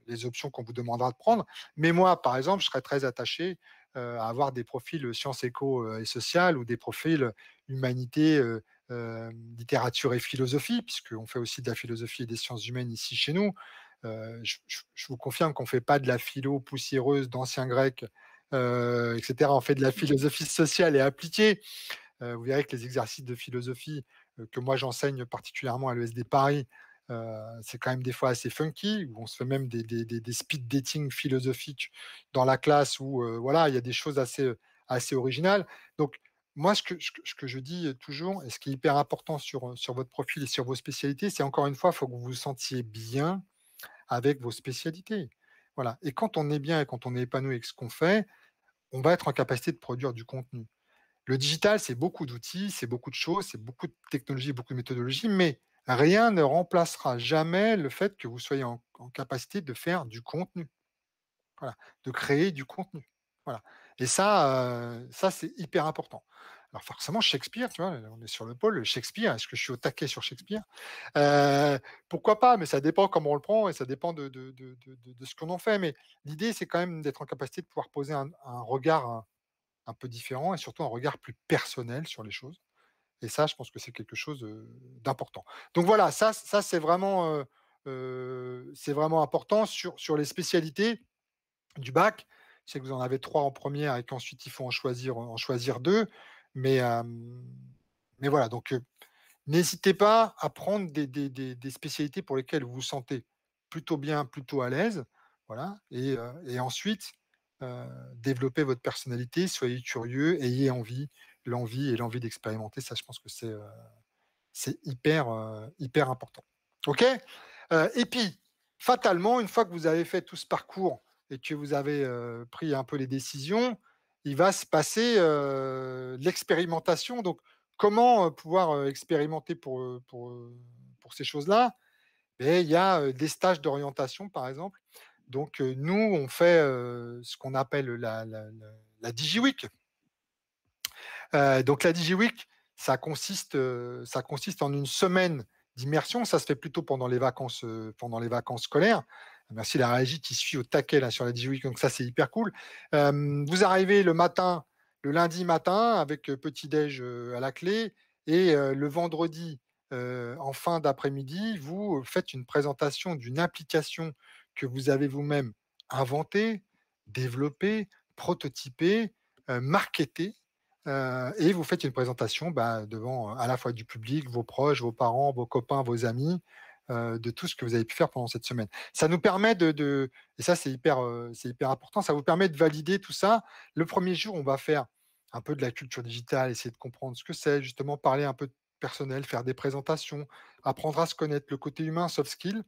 les options qu'on vous demandera de prendre. Mais moi, par exemple, je serais très attaché, à avoir des profils, sciences éco, et sociales ou des profils, humanité, littérature et philosophie, puisqu'on fait aussi de la philosophie et des sciences humaines ici chez nous. Je vous confirme qu'on ne fait pas de la philo poussiéreuse d'ancien grec, et cetera. On fait de la philosophie sociale et appliquée. Vous verrez que les exercices de philosophie, que moi j'enseigne particulièrement à l'ESD Paris, c'est quand même des fois assez funky, où on se fait même des speed dating philosophiques dans la classe où, voilà, il y a des choses assez originales. Donc moi, ce que je dis, toujours et ce qui est hyper important sur votre profil et sur vos spécialités, c'est encore une fois, il faut que vous vous sentiez bien avec vos spécialités. Voilà. Et quand on est bien et quand on est épanoui avec ce qu'on fait, on va être en capacité de produire du contenu. Le digital, c'est beaucoup d'outils, c'est beaucoup de choses, c'est beaucoup de technologies, beaucoup de méthodologies, mais rien ne remplacera jamais le fait que vous soyez en capacité de faire du contenu. Voilà, de créer du contenu. Voilà. Et ça c'est hyper important. Alors forcément, Shakespeare, tu vois, on est sur le pôle Shakespeare. Est-ce que je suis au taquet sur Shakespeare? Pourquoi pas? Mais ça dépend comment on le prend et ça dépend de ce qu'on en fait. Mais l'idée, c'est quand même d'être en capacité de pouvoir poser un regard un peu différent et surtout un regard plus personnel sur les choses. Et ça, je pense que c'est quelque chose, d'important. Donc voilà, ça c'est vraiment important sur les spécialités du bac. Je sais que vous en avez 3 en première et qu'ensuite il faut en choisir 2. Mais, mais voilà, donc n'hésitez pas à prendre des spécialités pour lesquelles vous vous sentez plutôt bien, plutôt à l'aise, voilà et ensuite, développez votre personnalité, soyez curieux, ayez l'envie d'expérimenter. Ça, je pense que c'est hyper important. OK? Et puis, fatalement, une fois que vous avez fait tout ce parcours et que vous avez, pris un peu les décisions, il va se passer, l'expérimentation. Donc, comment, pouvoir, expérimenter pour ces choses-là? Et il y a, des stages d'orientation, par exemple. Donc, nous, on fait, ce qu'on appelle la DigiWeek. Donc la DigiWeek, ça consiste en une semaine d'immersion. Ça se fait plutôt pendant les vacances scolaires. Merci la régie qui suit au taquet là sur la DigiWeek, donc ça c'est hyper cool. Vous arrivez le matin, le lundi matin avec, petit déj, à la clé et le vendredi, en fin d'après-midi, vous faites une présentation d'une application que vous avez vous-même inventée, développée, prototypée, marketée. Et vous faites une présentation, bah, devant, à la fois du public, vos proches, vos parents, vos copains, vos amis, de tout ce que vous avez pu faire pendant cette semaine. Ça nous permet et ça c'est hyper important, ça vous permet de valider tout ça. Le premier jour, on va faire un peu de la culture digitale, essayer de comprendre ce que c'est, justement parler un peu de personnel, faire des présentations, apprendre à se connaître, le côté humain, soft skill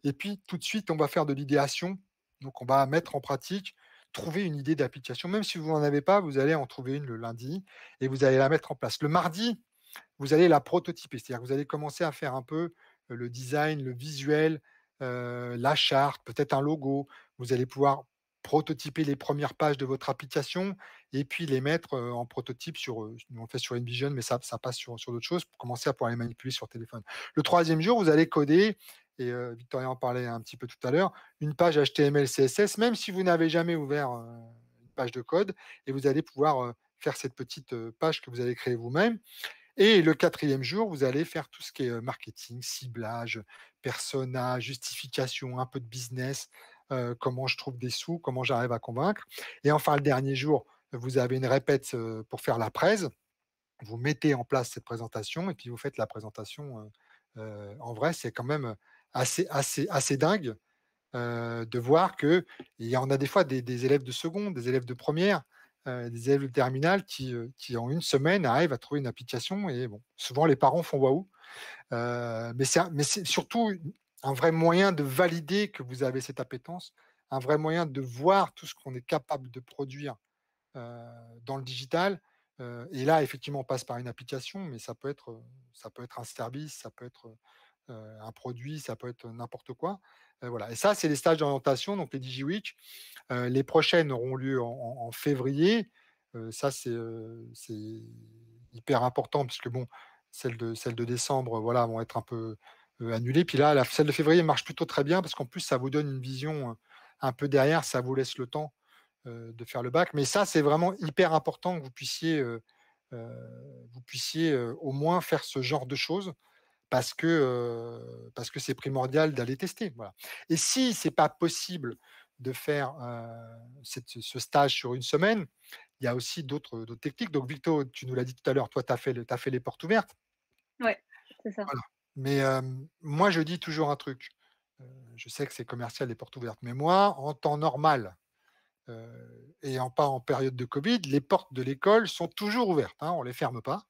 et puis tout de suite, on va faire de l'idéation. Donc on va mettre en pratique, trouver une idée d'application. Même si vous n'en avez pas, vous allez en trouver une le lundi et vous allez la mettre en place. Le mardi, vous allez la prototyper, c'est-à-dire que vous allez commencer à faire un peu, le design, le visuel, la charte, peut-être un logo. Vous allez pouvoir prototyper les premières pages de votre application et puis les mettre, en prototype sur, nous on le fait sur InVision, mais ça passe sur d'autres choses pour commencer à pouvoir les manipuler sur téléphone. Le troisième jour, vous allez coder et Victoria en parlait un petit peu tout à l'heure, une page HTML, CSS, même si vous n'avez jamais ouvert, une page de code et vous allez pouvoir, faire cette petite, page que vous allez créer vous-même et le quatrième jour, vous allez faire tout ce qui est, marketing, ciblage, persona, justification, un peu de business, comment je trouve des sous, comment j'arrive à convaincre et enfin le dernier jour, vous avez une répète, pour faire la presse. Vous mettez en place cette présentation et puis vous faites la présentation, en vrai, c'est quand même, assez dingue, de voir qu'il y en a des fois des élèves de seconde, des élèves de première, des élèves de terminale qui en une semaine arrivent à trouver une application et bon, souvent les parents font waouh! Mais c'est surtout un vrai moyen de valider que vous avez cette appétence, un vrai moyen de voir tout ce qu'on est capable de produire, dans le digital, et là effectivement on passe par une application, mais ça peut être un service, ça peut être, un produit, ça peut être n'importe quoi. Voilà et ça, c'est les stages d'orientation, donc les DigiWeek. Les prochaines auront lieu en février. Ça, c'est hyper important puisque bon, celles de décembre, voilà, vont être un peu, annulées. Puis là, celle de février marche plutôt très bien parce qu'en plus, ça vous donne une vision, un peu derrière, ça vous laisse le temps, de faire le bac. Mais ça, c'est vraiment hyper important que vous puissiez, au moins faire ce genre de choses parce que c'est primordial d'aller tester, voilà. Et si c'est pas possible de faire, ce stage sur une semaine, il y a aussi d'autres techniques. Donc Victo, tu nous l'as dit tout à l'heure, toi, tu as fait les portes ouvertes. Ouais, c'est ça. Voilà. Mais, moi, je dis toujours un truc, je sais que c'est commercial les portes ouvertes, mais moi, en temps normal, pas en période de covid, les portes de l'école sont toujours ouvertes, hein, on les ferme pas.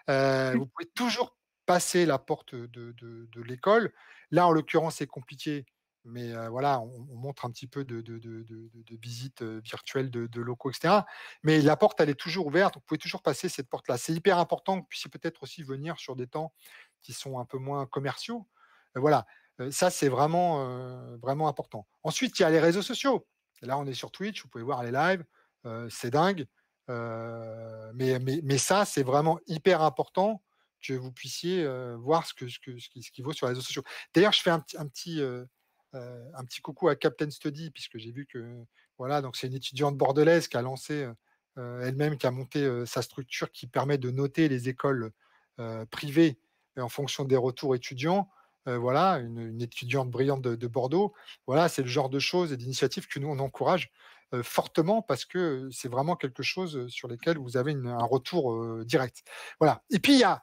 Vous pouvez toujours passer la porte de l'école. Là, en l'occurrence, c'est compliqué, mais voilà, on montre un petit peu de visite, virtuelle de locaux et cetera. Mais la porte, elle est toujours ouverte, vous pouvez toujours passer cette porte-là. C'est hyper important que vous puissiez peut-être aussi venir sur des temps qui sont un peu moins commerciaux. Voilà, ça, c'est vraiment important. Ensuite, il y a les réseaux sociaux. Là, on est sur Twitch, vous pouvez voir les lives, c'est dingue. Mais ça, c'est vraiment hyper important que vous puissiez, voir ce qui vaut sur les réseaux sociaux. D'ailleurs, je fais un petit coucou à Captain Study puisque j'ai vu que voilà, donc c'est une étudiante bordelaise qui a lancé, elle-même, qui a monté, sa structure qui permet de noter les écoles, privées en fonction des retours étudiants. Voilà, une étudiante brillante de Bordeaux. Voilà, c'est le genre de choses et d'initiatives que nous on encourage fortement parce que c'est vraiment quelque chose sur lesquels vous avez un retour, direct. Voilà et puis il y a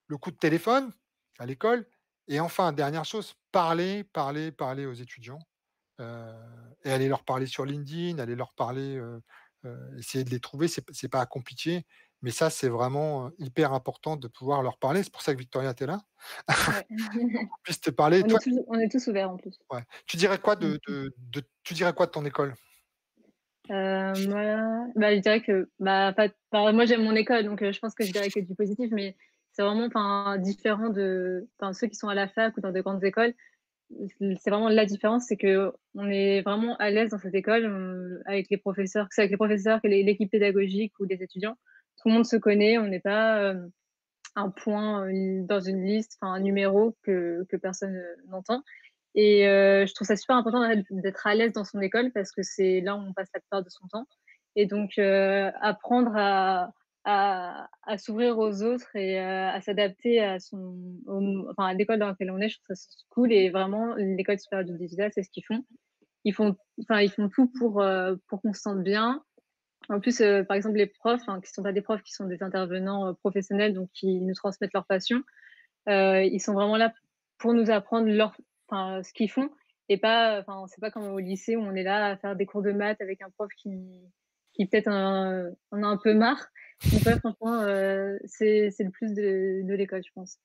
le coup de téléphone à l'école et enfin, dernière chose, parler, parler, parler aux étudiants, heu et aller leur parler sur LinkedIn, aller leur parler, essayer de les trouver, c'est pas compliqué, mais ça, c'est vraiment, hyper important de pouvoir leur parler. C'est pour ça que Victoria, tu es là, Ouais. qu'on puisse te parler. Toi, On est tous ouverts en plus. ouais, tu dirais quoi Mmh mh. tu dirais quoi de ton école? Moi, bah, je dirais que, bah, pas enfin, moi j'aime mon école, donc je pense que je dirais que du positif, mais c'est vraiment, enfin, différent de enfin, ceux qui sont à la fac ou dans de grandes écoles. C'est vraiment la différence, c'est qu'on est vraiment à l'aise dans cette école, avec les professeurs, que c'est avec les professeurs, que l'équipe pédagogique ou les étudiants. Tout le monde se connaît, on n'est pas, un point, dans une liste, enfin un numéro que personne, n'entend et je trouve ça super important d'être à l'aise dans son école parce que c'est là où on passe la plupart de son temps et donc apprendre à s'ouvrir aux autres et à s'adapter à enfin à l'école dans laquelle on est, je trouve ça cool et vraiment l'école supérieure du digital, c'est ce qu'ils font. Ils font tout pour qu'on se sente bien. En plus, par exemple, les profs, enfin, qui sont pas des profs, qui sont des intervenants, professionnels, donc qui nous transmettent leur passion, ils sont vraiment là pour nous apprendre enfin, ce qu'ils font et pas enfin, c'est pas comme au lycée où on est là à faire des cours de maths avec un prof qui peut-être en a un peu marre. Donc ouais, franchement, c'est le plus de l'école, je pense.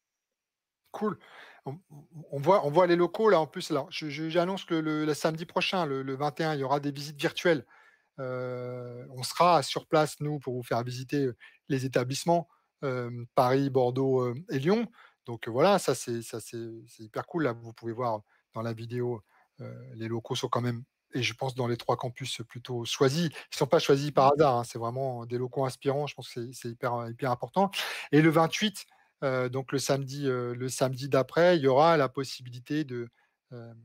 Cool. On voit les locaux là en plus. Alors, j'annonce que le samedi prochain, le 21, il y aura des visites virtuelles. On sera sur place, nous, pour vous faire visiter les établissements, Paris, Bordeaux et Lyon. Donc voilà, c'est hyper cool. Là, vous pouvez voir dans la vidéo, les locaux sont quand même et je pense dans les 3 campus plutôt choisis. Ils sont pas choisis par hasard, hein, c'est vraiment des locaux inspirants. Je pense que c'est hyper important et le 28, donc le samedi d'après, il y aura la possibilité hem,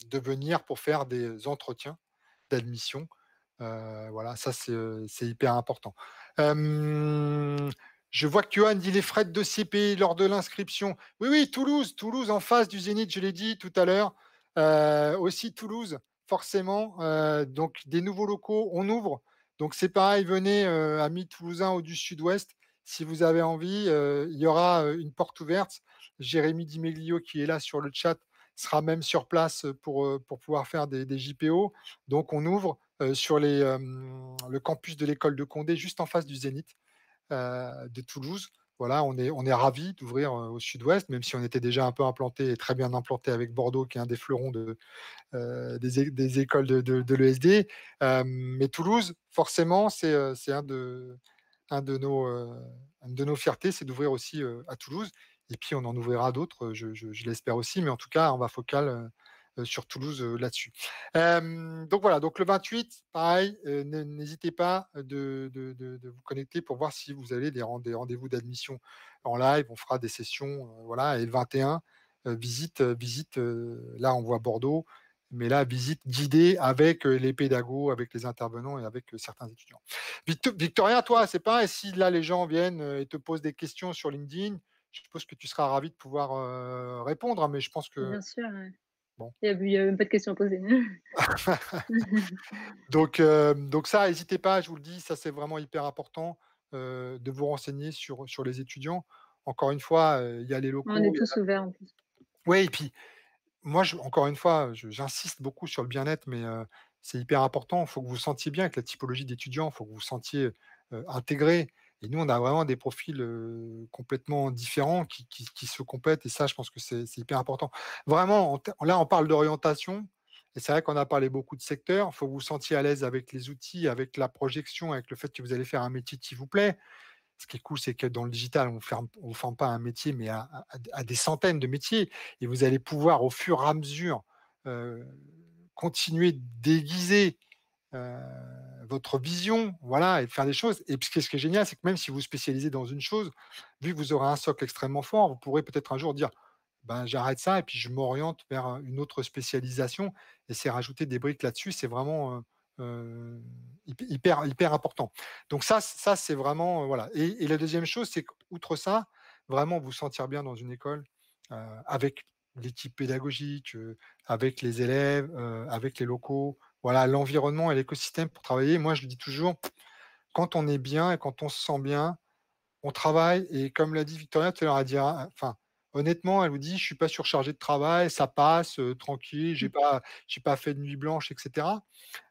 de venir pour faire des entretiens d'admission. Voilà, ça c'est hyper important. Hem, je vois que Johan dit: «Les frais de CP lors de l'inscription». Oui, oui, Toulouse en face du Zénith, je l'ai dit tout à l'heure. Aussi Toulouse, forcément, donc des nouveaux locaux, on ouvre. Donc c'est pareil, venez, amis toulousains ou du sud-ouest, si vous avez envie, il y aura, une porte ouverte. Jérémy Di Meglio qui est là sur le chat sera même sur place, pour pouvoir faire des JPO. Donc on ouvre, sur le campus de l'école de Condé, juste en face du Zénith, de Toulouse. Voilà, on est ravis d'ouvrir, au sud-ouest, même si on était déjà un peu implanté et très bien implanté avec Bordeaux, qui est un des fleurons des écoles de l'ESD. Mais Toulouse, forcément, c'est une de nos fiertés, c'est d'ouvrir aussi, à Toulouse et puis on en ouvrira d'autres, je l'espère aussi, mais en tout cas, on va focal, sur Toulouse, là-dessus. Donc voilà, donc le 28, pareil, n'hésitez pas de vous connecter pour voir si vous avez des rendez-vous d'admission en live. On fera des sessions, voilà et le 21, là, on voit Bordeaux, mais là, visite guidée avec, les pédagogues, avec les intervenants et avec, certains étudiants. Victoria, toi, c'est pareil, si là, les gens viennent, et te posent des questions sur LinkedIn, je suppose que tu seras ravi de pouvoir, répondre, hein, mais je pense que Bien sûr, ouais. bon. Il y a même pas de questions à poser. Donc ça, n'hésitez pas, je vous le dis, ça, c'est vraiment hyper important, de vous renseigner sur les étudiants. Encore une fois, il y a les On est locaux, il y a tous ouverts en plus. ouais et puis moi, encore une fois, j'insiste beaucoup sur le bien-être, mais c'est hyper important. Il faut que vous vous sentiez bien avec la typologie d'étudiants, il faut que vous vous sentiez, intégrés et nous, on a vraiment des profils, complètement différents qui se complètent et ça, je pense que c'est hyper important. Vraiment, là, on parle d'orientation et c'est vrai qu'on a parlé beaucoup de secteurs. Il faut que vous vous sentiez à l'aise avec les outils, avec la projection, avec le fait que vous allez faire un métier qui vous plaît. Ce qui est cool, c'est que dans le digital, on ne forme pas un métier, mais à des centaines de métiers. Et vous allez pouvoir, au fur et à mesure, euh, continuer d'aiguiser euh, votre vision, voilà, et de faire des choses. Et puis, ce qui est génial, c'est que même si vous spécialisez dans une chose, vu que vous aurez un socle extrêmement fort, vous pourrez peut-être un jour dire, ben, j'arrête ça et puis je m'oriente vers une autre spécialisation. Et c'est rajouter des briques là-dessus, c'est vraiment hyper important. Donc ça c'est vraiment, voilà. Et la deuxième chose, c'est qu'outre ça, vraiment vous sentir bien dans une école avec l'équipe pédagogique, avec les élèves, avec les locaux, voilà, l'environnement et l'écosystème pour travailler. Moi, je le dis toujours, quand on est bien et quand on se sent bien, on travaille et comme l'a dit Victoria tout à l'heure, elle dira enfin, honnêtement, elle vous dit: «Je suis pas surchargé de travail, ça passe, tranquille, j'ai pas fait de nuit blanche» et cetera.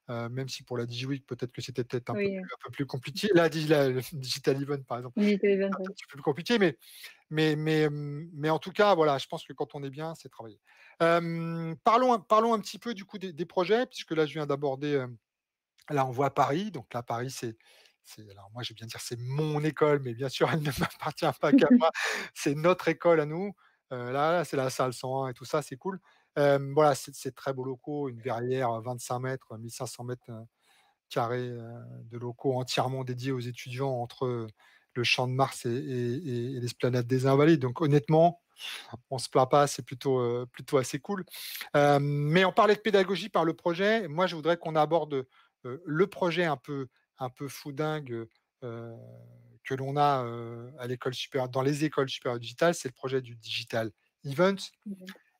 Même si pour la DigiWeek, peut-être que c'était peut-être Oui, un peu plus compliqué. le Digital Event, par exemple, oui, télévision, un ouais. tout petit peu plus compliqué, mais en tout cas, voilà, je pense que quand on est bien, c'est travailler. Parlons un petit peu du coup des projets, puisque là, je viens d'aborder, là, on voit Paris, donc là, Paris, alors moi, je vais bien dire, c'est mon école, mais bien sûr, elle ne m'appartient pas qu'à moi. C'est notre école à nous. Là, c'est la salle 101 et tout ça, c'est cool. Voilà, c'est très beaux locaux, une verrière, 25 mètres, 1500 mètres carrés de locaux entièrement dédiés aux étudiants entre le Champ de Mars et l'esplanade des Invalides. Donc honnêtement, on se plaint pas, c'est plutôt assez cool. Mais on parlait de pédagogie par le projet. Moi, je voudrais qu'on aborde le projet un peu foudingue que l'on a à l'école supérieure, dans les écoles supérieures digitales, c'est le projet du Digital Event Mmh.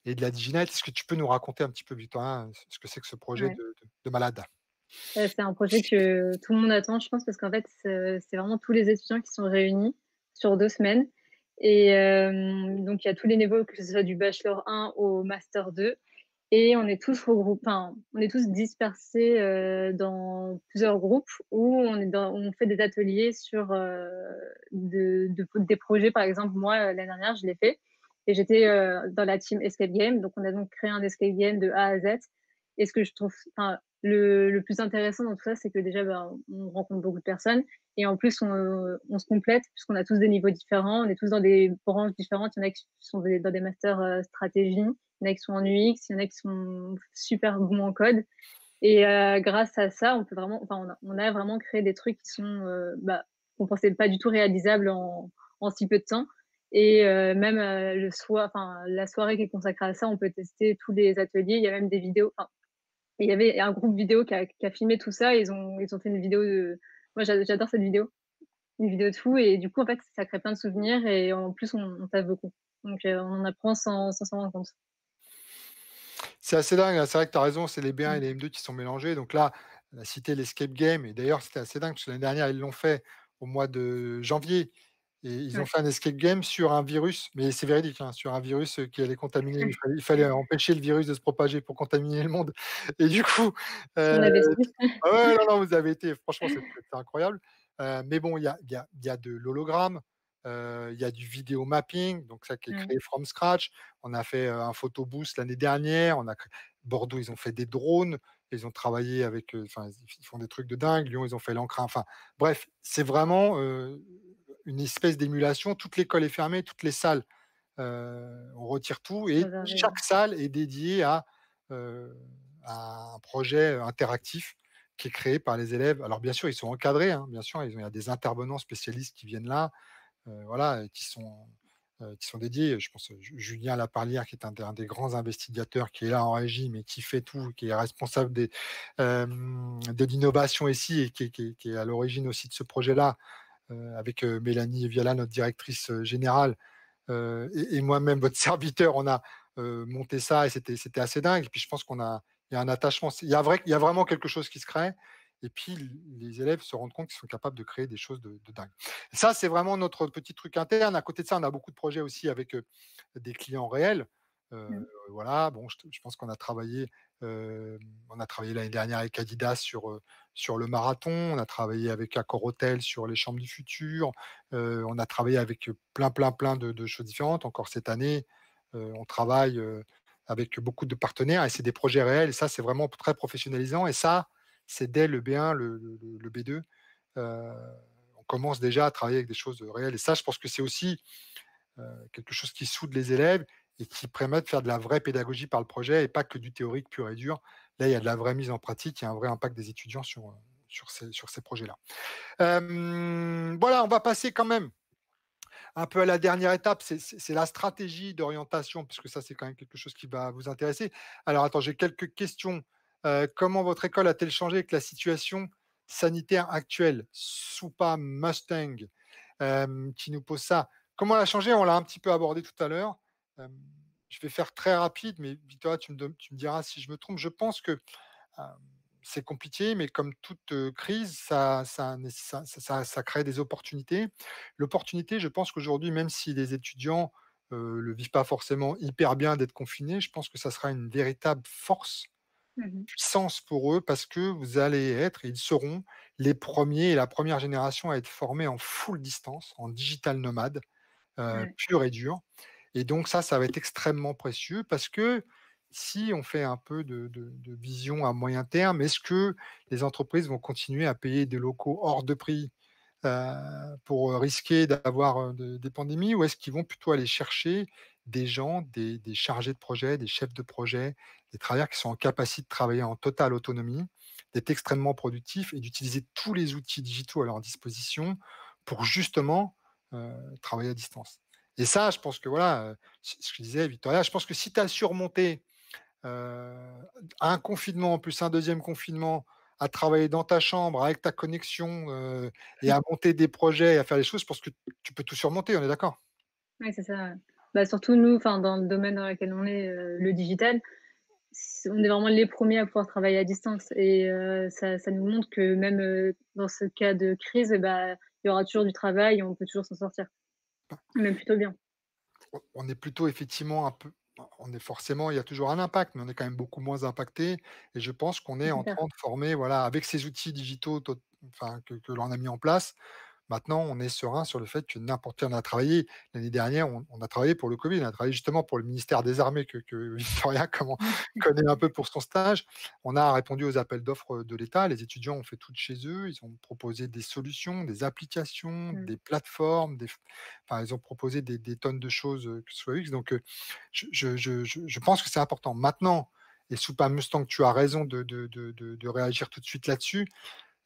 et de la Diginet. Est-ce que tu peux nous raconter un petit peu, Victorin, ce que c'est que ce projet Ouais. de malade? C'est un projet que tout le monde attend, je pense, parce qu'en fait, c'est vraiment tous les étudiants qui sont réunis sur 2 semaines et donc il y a tous les niveaux, que ce soit du bachelor 1 au master 2 et on est tous on est tous dispersés, dans plusieurs groupes où on fait des ateliers sur, des projets. Par exemple, moi, l'année dernière, je l'ai fait et j'étais, dans la team escape game. Donc on a donc créé un escape game de A à Z et ce que je trouve enfin, le plus intéressant dans tout ça, c'est que déjà, bah, on rencontre beaucoup de personnes et en plus, on se complète puisqu'on a tous des niveaux différents, on est tous dans des branches différentes. Il y en a qui sont dans des masters stratégie, il y en a qui sont en UX, il y en a qui sont super bons en code. Et grâce à ça, on peut vraiment, enfin, on a vraiment créé des trucs qui sont, bah, qu'on pensait pas du tout réalisables en si peu de temps. Et même le soir, enfin, la soirée qui est consacrée à ça, on peut tester tous les ateliers. Il y a même des vidéos. Enfin, il y avait un groupe vidéo qui a filmé tout ça. Ils ont fait une vidéo de. Moi, j'adore cette vidéo, une vidéo de fou. Et du coup, en fait, ça crée plein de souvenirs et en plus, on taffe beaucoup. Donc, on en apprend sans s'en rendre compte. C'est assez dingue, hein. C'est vrai que tu as raison, c'est les B1 et Mm. les M2 qui sont mélangés. Donc là, on a cité l'Escape Game et d'ailleurs, c'était assez dingue parce que l'année dernière, ils l'ont fait au mois de janvier et ils ont Ouais. fait un Escape Game sur un virus, mais c'est véridique, hein, sur un virus, qui allait contaminer. Il fallait empêcher le virus de se propager pour contaminer le monde et du coup, On heu, avait su. ah ouais, non, non, vous avez été franchement, c'était incroyable. Mais bon, il y a de l'hologramme, il y a du vidéo mapping, donc ça qui est Ouais. créé from scratch. On a fait, un photo booth l'année dernière, on a cré Bordeaux, ils ont fait des drones, ils ont travaillé avec, enfin, ils font des trucs de dingue. Lyon, ils ont fait l'encre, enfin, bref, c'est vraiment, une espèce d'émulation. Toute l'école est fermée, toutes les salles, on retire tout et Bazarder, chaque salle est dédiée heu, à un projet, interactif qui est créé par les élèves. Alors bien sûr, ils sont encadrés, hein, bien sûr, il y a des intervenants spécialistes qui viennent là, voilà, qui sont dédiés. Je pense, Julien Laparlière qui est un des grands investigateurs qui est là en régie, mais qui fait tout, qui est responsable de l'innovation ici et qui est à l'origine aussi de ce projet-là, avec, Mélanie Viala, notre directrice, générale, et moi-même, votre serviteur, on a, monté ça et c'était assez dingue. Et puis je pense il y a un attachement. Il y a vraiment quelque chose qui se crée et puis les élèves se rendent compte qu'ils sont capables de créer des choses de dingue. Ça, c'est vraiment notre petit truc interne. À côté de ça, on a beaucoup de projets aussi avec, des clients réels. mmh. Voilà, bon, je pense on a travaillé l'année dernière avec Adidas sur le marathon, on a travaillé avec Accor sur les chambres du futur, on a travaillé avec, plein, plein, plein de choses différentes. Encore cette année, on travaille, avec beaucoup de partenaires et c'est des projets réels et ça, c'est vraiment très professionnalisant et ça, c'est dès le B1, le B2. Heu, on commence déjà à travailler avec des choses, réelles et ça, je pense que c'est aussi, quelque chose qui soude les élèves et qui permet de faire de la vraie pédagogie par le projet et pas que du théorique pur et dur. Là, il y a de la vraie mise en pratique, il y a un vrai impact des étudiants sur ces projets-là. Voilà, on va passer quand même un peu à la dernière étape, c'est la stratégie d'orientation, puisque ça, c'est quand même quelque chose qui va vous intéresser. Alors attends, j'ai quelques questions. Comment votre école a-t-elle changé avec la situation sanitaire actuelle? Soupa Mustang, qui nous pose ça. Comment elle a changé? On l'a un petit peu abordé tout à l'heure. Hem, je vais faire très rapide, mais Victoria, tu me diras si je me trompe. Je pense que, hem, c'est compliqué, mais comme toute, crise, ça crée des opportunités. L'opportunité, je pense qu'aujourd'hui, même si les étudiants, le vivent pas forcément hyper bien d'être confinés, je pense que ça sera une véritable force, Mmh. puissance pour eux parce que vous allez être et ils seront les premiers et la première génération à être formés en full distance, en digital nomade, Ouais. pur et dur. Et donc ça va être extrêmement précieux parce que si on fait un peu de vision à moyen terme, est-ce que les entreprises vont continuer à payer des locaux hors de prix, pour, risquer d'avoir, des pandémies? Ou est-ce qu'ils vont plutôt aller chercher des gens, des chargés de projet, des chefs de projet, des travailleurs qui sont en capacité de travailler en totale autonomie, d'être extrêmement productifs et d'utiliser tous les outils digitaux à leur disposition pour justement, travailler à distance? Et ça, je pense que voilà, ce que disais Victoria, je pense que si tu as surmonté, heu, un confinement, plus un deuxième confinement, à travailler dans ta chambre avec ta connexion, et à monter des projets et à faire les choses, je pense que tu peux tout surmonter, on est d'accord? Ouais, c'est ça, ouais. Bah, surtout nous, enfin, dans le domaine dans lequel on est, le digital, on est vraiment les premiers à pouvoir travailler à distance et ça nous montre que même, dans ce cas de crise, bah, il y aura toujours du travail et on peut toujours s'en sortir, même plutôt bien. On est plutôt effectivement un peu, on est forcément, il y a toujours un impact, mais on est quand même beaucoup moins impacté et je pense qu'on est C'est en clair. train de former, voilà, avec ces outils digitaux enfin que l'on a mis en place, Maintenant, on est serein sur le fait que n'importe qui, on a travaillé l'année dernière, on a travaillé pour le Covid, on a travaillé justement pour le ministère des Armées que Victoria connaît un peu pour son stage. On a répondu aux appels d'offres de l'État. Les étudiants ont fait tout de chez eux. Ils ont proposé des solutions, des applications, Mmh. des plateformes, enfin, ils ont proposé des tonnes de choses, que ce soit UX. Donc, je pense que c'est important. Maintenant, et Soupa Mustang, tu as raison de réagir tout de suite là-dessus.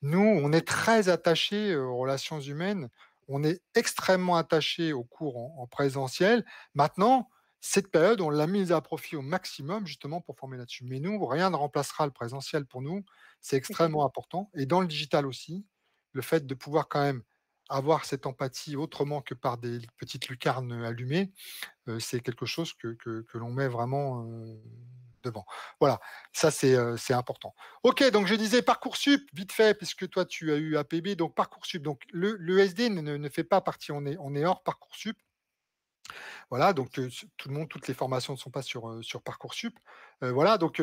Nous, on est très attachés, aux relations humaines. On est extrêmement attachés aux cours en présentiel. Maintenant, cette période, on l'a mise à profit au maximum justement pour former là-dessus. Mais nous, rien ne remplacera le présentiel pour nous. C'est C'est clair. extrêmement important et dans le digital aussi, le fait de pouvoir quand même avoir cette empathie autrement que par des petites lucarnes, allumées, c'est quelque chose que l'on met vraiment, devant. Voilà, ça c'est important. OK, donc je disais Parcoursup, vite fait, puisque toi tu as eu APB, donc Parcoursup, donc le SD ne fait pas partie, on est hors Parcoursup. Voilà, donc tout le monde, toutes les formations ne sont pas sur Parcoursup. Voilà, donc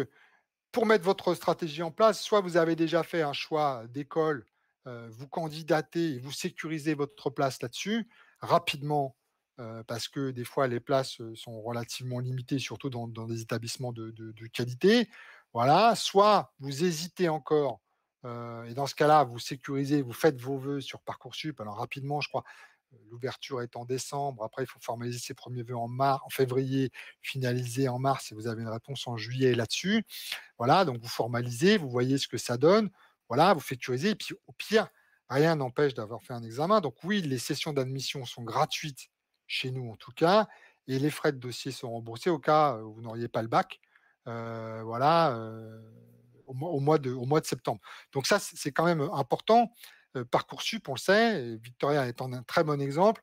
pour mettre votre stratégie en place, soit vous avez déjà fait un choix d'école, vous candidatez et vous sécurisez votre place là-dessus rapidement, parce que des fois les places, sont relativement limitées, surtout dans des établissements de qualité. Voilà, soit vous hésitez encore, et dans ce cas-là, vous sécurisez, vous faites vos vœux sur Parcoursup. Alors rapidement, je crois, l'ouverture est en décembre. Après, il faut formaliser ses premiers vœux en février, finaliser en mars et vous avez une réponse en juillet là-dessus. Voilà, donc vous formalisez, vous voyez ce que ça donne. Voilà, vous sécurisez et puis au pire, rien n'empêche d'avoir fait un examen. Donc oui, les sessions d'admission sont gratuites chez nous en tout cas et les frais de dossier sont remboursés au cas où vous n'auriez pas le bac. Voilà, au mois de septembre. Donc ça, c'est quand même important. Parcoursup, on le sait, et Victoria étant un très bon exemple,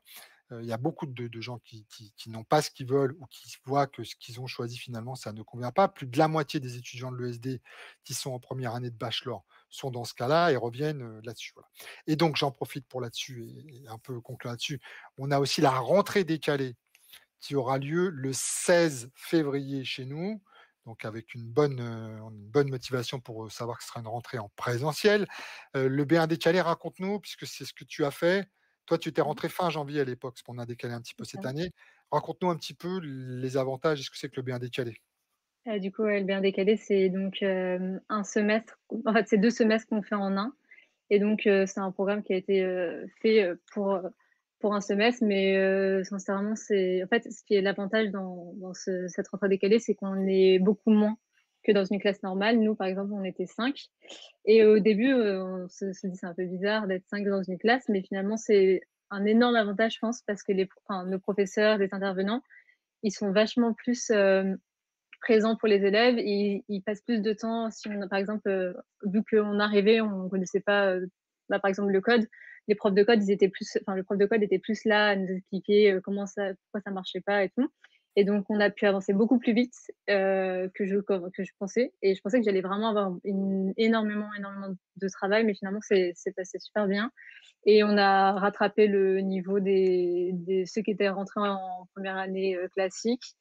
il y a beaucoup de gens qui n'ont pas ce qu'ils veulent ou qui voient que ce qu'ils ont choisi finalement, ça ne convient pas. Plus de la moitié des étudiants de l'ESD qui sont en première année de bachelor sont dans ce cas-là et reviennent, là-dessus, voilà. Et donc j'en profite pour là-dessus et un peu conclure là-dessus. On a aussi la rentrée décalée qui aura lieu le 16 février chez nous, donc avec une bonne motivation pour, savoir que ce sera une rentrée en présentiel. Le B1 décalé, raconte-nous, puisque c'est ce que tu as fait. Toi, tu étais Mmh. rentré fin janvier à l'époque, parce qu'on a décalé un petit peu C'est ça. cette année. Raconte-nous un petit peu les avantages et ce que c'est que le B1 décalé? Du coup, ouais, le bien décalé, c'est donc, 1 semestre, en fait, c'est 2 semestres qu'on fait en un. Et donc, c'est un programme qui a été, fait, pour un semestre, mais sincèrement, c'est en fait, ce qui est l'avantage dans cette rentrée décalée, c'est qu'on est beaucoup moins que dans une classe normale. Nous, par exemple, on était 5 et au début, on se dit: «C'est un peu bizarre d'être 5 dans une classe», mais finalement, c'est un énorme avantage, je pense, parce que nos professeurs, les intervenants, ils sont vachement plus, présents pour les élèves. Ils passent plus de temps si on a par exemple, vu qu'on arrivait, on connaissait pas, bah, par exemple le code, les profs de code, ils étaient plus enfin le prof de code était plus là à nous expliquer, pourquoi ça marchait pas et tout. Et donc on a pu avancer beaucoup plus vite, que je pensais, et je pensais que j'allais vraiment avoir énormément de travail, mais finalement c'est passé super bien et on a rattrapé le niveau des ceux qui étaient rentrés en première année, classique,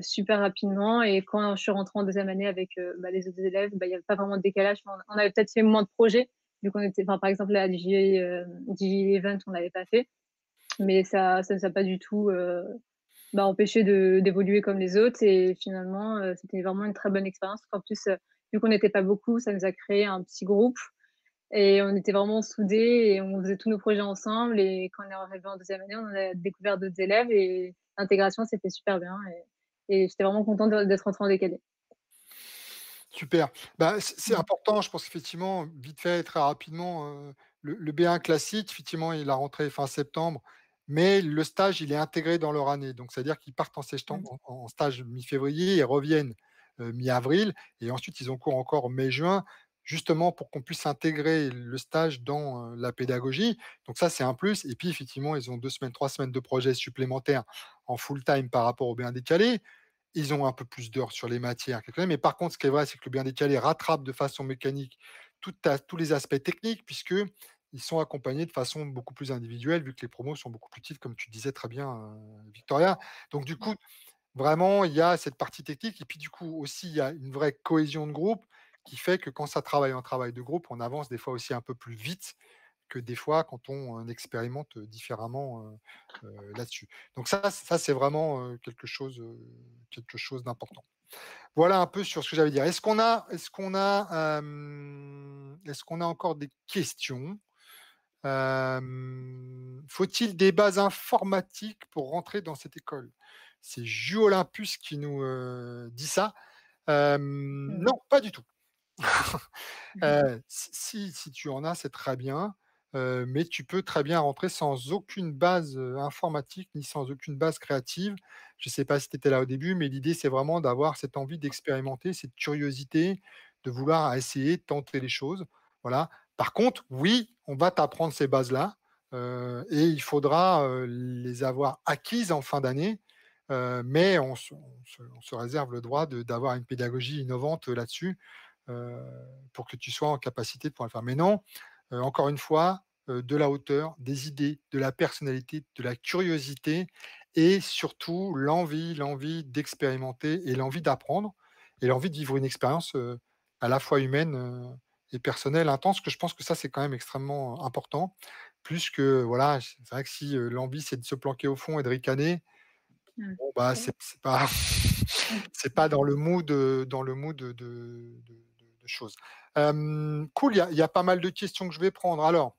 super rapidement. Et quand je suis rentrée en deuxième année avec, bah, les autres élèves, bah, il y avait pas vraiment de décalage. On avait peut-être fait moins de projets, vu qu'on était enfin, par exemple, la DJ Event, on l'avait pas fait, mais ça nous a pas du tout, bah, empêché d'évoluer comme les autres. Et finalement, c'était vraiment une très bonne expérience. En plus, vu qu'on n'était pas beaucoup, ça nous a créé un petit groupe et on était vraiment soudés et on faisait tous nos projets ensemble. Et quand on est arrivé en deuxième année, on a découvert d'autres élèves et l'intégration s'est fait super bien et j'étais vraiment contente d'être rentrée en décalé. Super. Bah, c'est Mmh. important, je pense qu'effectivement, vite fait, très rapidement, le B1 classique, effectivement, il a rentré fin septembre, mais le stage, il est intégré dans leur année. Donc c'est-à-dire qu'ils partent Mmh. en stage mi-février et reviennent, mi-avril et ensuite ils ont cours encore mai-juin, justement pour qu'on puisse intégrer le stage dans, la pédagogie. Donc ça, c'est un plus et puis effectivement, ils ont 2 semaines, 3 semaines de projets supplémentaires en full time par rapport au B1 décalé. Ils ont un peu plus d'heures sur les matières, mais par contre, ce qui est vrai, c'est que le bien décalé rattrape de façon mécanique tous les aspects techniques, puisque ils sont accompagnés de façon beaucoup plus individuelle, vu que les promos sont beaucoup plus petites, comme tu disais très bien, Victoria. Donc du coup, vraiment, il y a cette partie technique et puis du coup aussi, il y a une vraie cohésion de groupe qui fait que quand ça travaille en travail de groupe, on avance des fois aussi un peu plus vite que des fois quand on expérimente différemment là-dessus. Donc ça c'est vraiment quelque chose d'important. Voilà un peu sur ce que j'avais à dire. Est-ce qu'on a encore des questions? Faut-il des bases informatiques pour rentrer dans cette école? C'est Jus Olympus qui nous, dit ça. Mmh. Non, pas du tout. Si tu en as, c'est très bien, mais tu peux très bien rentrer sans aucune base, informatique, ni sans aucune base créative. Je ne sais pas si tu étais là au début, mais l'idée, c'est vraiment d'avoir cette envie d'expérimenter, cette curiosité, de vouloir essayer, de tenter les choses, voilà. Par contre, oui, on va t'apprendre ces bases-là, et il faudra, les avoir acquises en fin d'année, mais on se réserve le droit d'avoir une pédagogie innovante, là-dessus, heu, pour que tu sois en capacité de pouvoir le faire. Mais non, encore une fois, de la hauteur, des idées, de la personnalité, de la curiosité et surtout l'envie d'expérimenter et l'envie d'apprendre et l'envie de vivre une expérience, à la fois humaine, et personnelle intense, que je pense que ça, c'est quand même extrêmement important. Plus que voilà, c'est vrai que si, l'envie, c'est de se planquer au fond et de ricaner, Mmh. bon, bah, C'est vrai. c'est pas Mmh. c'est pas dans le mood de choses. Cool, il y a pas mal de questions que je vais prendre. Alors,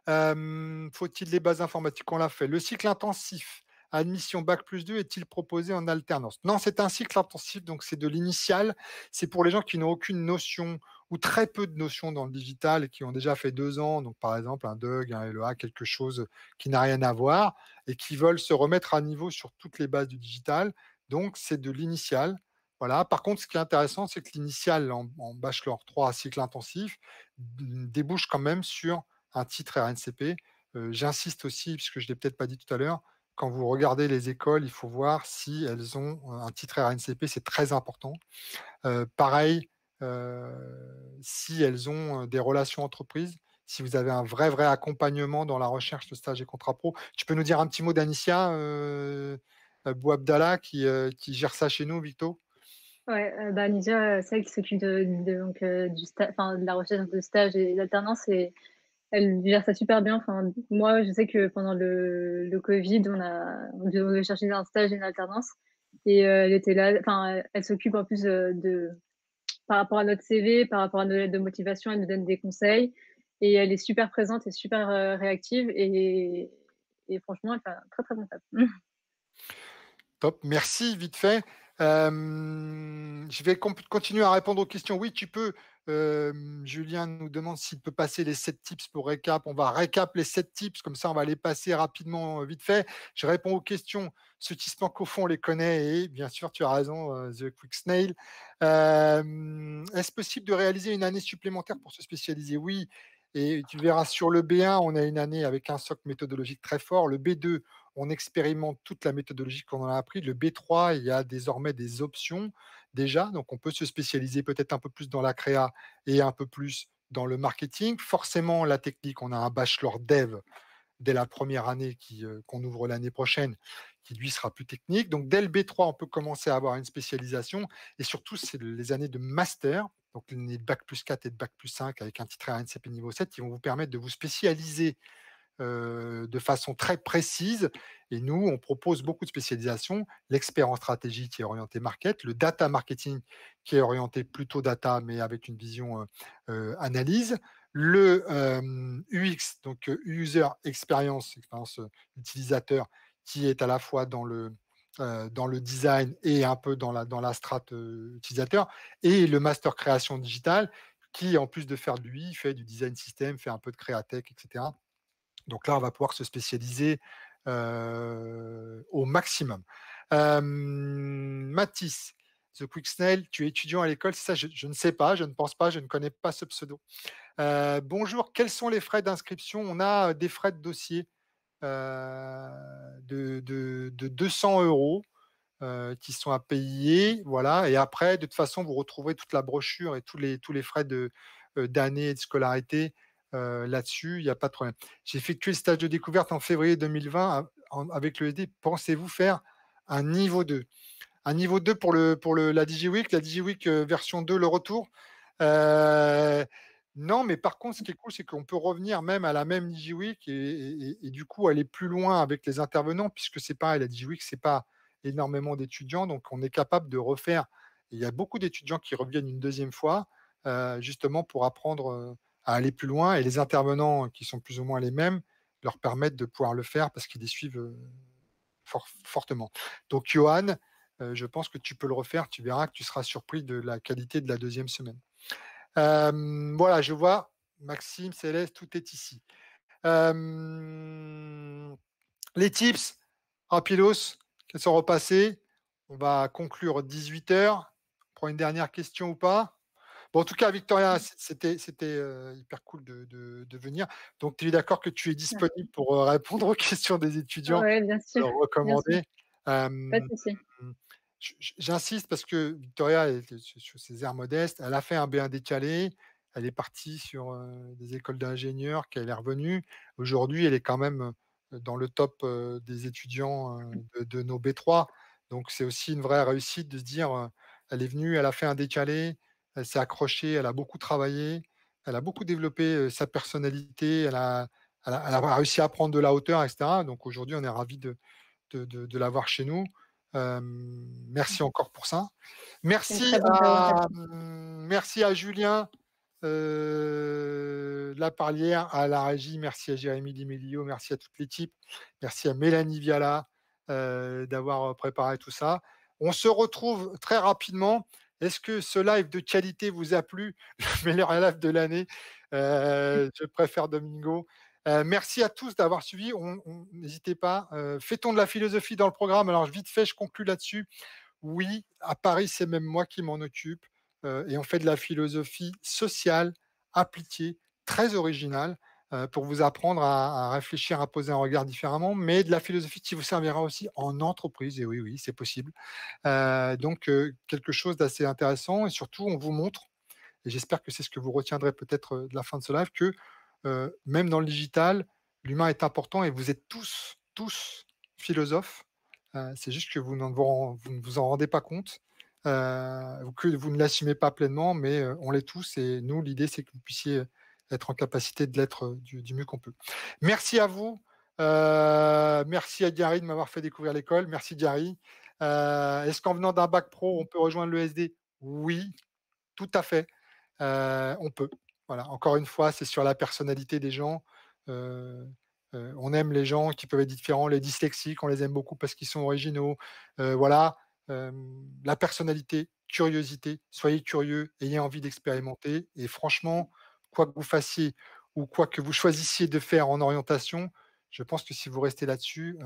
faut-il les bases informatiques? On l'a fait. Le cycle intensif, admission bac+2 est-il proposé en alternance? Non, c'est un cycle intensif, donc c'est de l'initial. C'est pour les gens qui n'ont aucune notion ou très peu de notions dans le digital et qui ont déjà fait 2 ans, donc par exemple un DUG, un LEA, quelque chose qui n'a rien à voir et qui veulent se remettre à niveau sur toutes les bases du digital. Donc c'est de l'initial. Voilà. Par contre, ce qui est intéressant, c'est que l'initial en bachelor 3 à cycle intensif débouche quand même sur un titre RNCP. J'insiste aussi, puisque je ne l'ai peut-être pas dit tout à l'heure, quand vous regardez les écoles, il faut voir si elles ont un titre RNCP, c'est très important. Pareil, si elles ont des relations entreprises, si vous avez un vrai accompagnement dans la recherche de stage et contrat pro. Tu peux nous dire un petit mot d'Anicia, Bouabdallah qui gère ça chez nous, Victo? Ouais, bah, Nidia, c'est elle qui s'occupe donc de la recherche de stage et d'alternance et elle gère ça super bien. Enfin, moi, je sais que pendant le covid, on devait chercher un stage et une alternance et elle était là, enfin, elle s'occupe en plus, de par rapport à notre CV, par rapport à nos lettres de motivation, elle nous donne des conseils et elle est super présente et super, réactive et franchement, elle fait un très, très bon taf. Top, merci, vite fait. Je vais continuer à répondre aux questions. Oui, tu peux. Julien nous demande s'il peut passer les 7 tips pour récap. On va récap les 7 tips, comme ça on va les passer rapidement, vite fait. Je réponds aux questions. Ceux qui se planquent au fond, on les connaît et bien sûr, tu as raison, The Quick Snail. Est-ce possible de réaliser une année supplémentaire pour se spécialiser? Oui, et tu verras sur le B1, on a une année avec un socle méthodologique très fort. Le B2, on expérimente toute la méthodologie qu'on en a appris. Le B3, il y a désormais des options déjà, donc on peut se spécialiser peut-être un peu plus dans la créa et un peu plus dans le marketing. Forcément, la technique, on a un bachelor dev dès la première année qu'on ouvre l'année prochaine, qui lui sera plus technique. Donc dès le B3, on peut commencer à avoir une spécialisation et surtout, c'est les années de master, donc les années de bac+4 et de bac+5 avec un titre RNCP niveau 7 qui vont vous permettre de vous spécialiser de façon très précise. Et nous, on propose beaucoup de spécialisations. L'expert en stratégie qui est orienté market, le data marketing qui est orienté plutôt data, mais avec une vision analyse, le UX, donc user experience, expérience utilisateur, qui est à la fois dans le design et un peu dans la strate utilisateur, et le master création digitale, qui en plus de faire de l'UI, fait du design system, fait un peu de créatech, etc. Donc là, on va pouvoir se spécialiser au maximum. Mathis, The Quick Snail, tu es étudiant à l'école, c'est ça? Je ne sais pas, je ne pense pas, je ne connais pas ce pseudo. Bonjour, quels sont les frais d'inscription? On a des frais de dossier de 200 euros qui sont à payer. Voilà. Et après, de toute façon, vous retrouverez toute la brochure et tous les frais d'année et de scolarité là-dessus. Il n'y a pas de problème. J'ai effectué le stage de découverte en février 2020 avec le SD. Pensez-vous faire un niveau 2? Un niveau 2 pour la DigiWeek, la DigiWeek version 2, le retour. Euh, Non, mais par contre, ce qui est cool, c'est qu'on peut revenir même à la même DigiWeek et du coup aller plus loin avec les intervenants puisque c'est pareil, la DigiWeek, c'est pas énormément d'étudiants, donc on est capable de refaire. Il y a beaucoup d'étudiants qui reviennent une deuxième fois, justement pour apprendre, à aller plus loin et les intervenants qui sont plus ou moins les mêmes, leur permettent de pouvoir le faire parce qu'ils les suivent, fortement. Donc Johan, je pense que tu peux le refaire, tu verras que tu seras surpris de la qualité de la deuxième semaine. Voilà, je vois Maxime, Céleste, tout est ici. Les tips, rapidos, qui sont repassés. On va conclure 18h. On prend une dernière question ou pas? Bon, en tout cas, Victoria, c'était hyper cool de venir. Donc, tu es d'accord que tu es disponible pour répondre aux questions des étudiants Oui, bien sûr, bien sûr, recommandées. pas de Euh, souci. J'insiste parce que Victoria est sur ses airs modestes. Elle a fait un B1 décalé. Elle est partie sur des écoles d'ingénieurs, qu'elle est revenue. Aujourd'hui, elle est quand même dans le top des étudiants de nos B3. Donc, c'est aussi une vraie réussite de se dire, elle est venue, elle a fait un décalé, elle s'est accrochée, elle a beaucoup travaillé, elle a beaucoup développé sa personnalité, elle a réussi à prendre de la hauteur, etc. Donc, aujourd'hui, on est ravis de l'avoir chez nous. Merci encore pour ça. C'est une très bonne présentation. Merci à Julien Laparlière, à la régie. Merci à Jérémy Dimilio. Merci à toute l'équipe. Merci à Mélanie Viala d'avoir préparé tout ça. On se retrouve très rapidement. Est-ce que ce live de qualité vous a plu? Le meilleur live de l'année. Je préfère Domingo. Merci à tous d'avoir suivi. N'hésitez pas. Fait-on de la philosophie dans le programme? Alors, vite fait, je conclue là-dessus. Oui, à Paris, c'est même moi qui m'en occupe. Et on fait de la philosophie sociale, appliquée, très originale, pour vous apprendre à réfléchir, à poser un regard différemment, mais de la philosophie qui vous servira aussi en entreprise. Et oui, oui, c'est possible. Donc, quelque chose d'assez intéressant. Et surtout, on vous montre, et j'espère que c'est ce que vous retiendrez peut-être de la fin de ce live, que même dans le digital, l'humain est important et vous êtes tous philosophes. C'est juste que vous ne vous en rendez pas compte, que vous ne l'assumez pas pleinement, mais on l'est tous. Et nous, l'idée, c'est que vous puissiez être en capacité de l'être du mieux qu'on peut. Merci à vous. Merci à Gary de m'avoir fait découvrir l'école. Merci Gary. Est-ce qu'en venant d'un bac pro, on peut rejoindre l'ESD? Oui, tout à fait. On peut. Voilà. Encore une fois, c'est sur la personnalité des gens. On aime les gens qui peuvent être différents, les dyslexiques, on les aime beaucoup parce qu'ils sont originaux. Voilà. La personnalité, curiosité, soyez curieux, ayez envie d'expérimenter. Et franchement, quoi que vous fassiez ou quoi que vous choisissiez de faire en orientation, je pense que si vous restez là-dessus,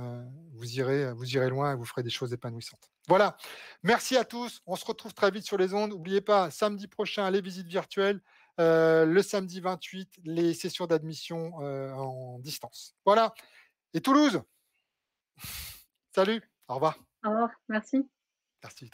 vous irez loin et vous ferez des choses épanouissantes. Voilà. Merci à tous. On se retrouve très vite sur les ondes. N'oubliez pas, samedi prochain, les visites virtuelles. Le samedi 28, les sessions d'admission en distance. Voilà. Et Toulouse, salut. Au revoir. Au revoir, merci. Merci.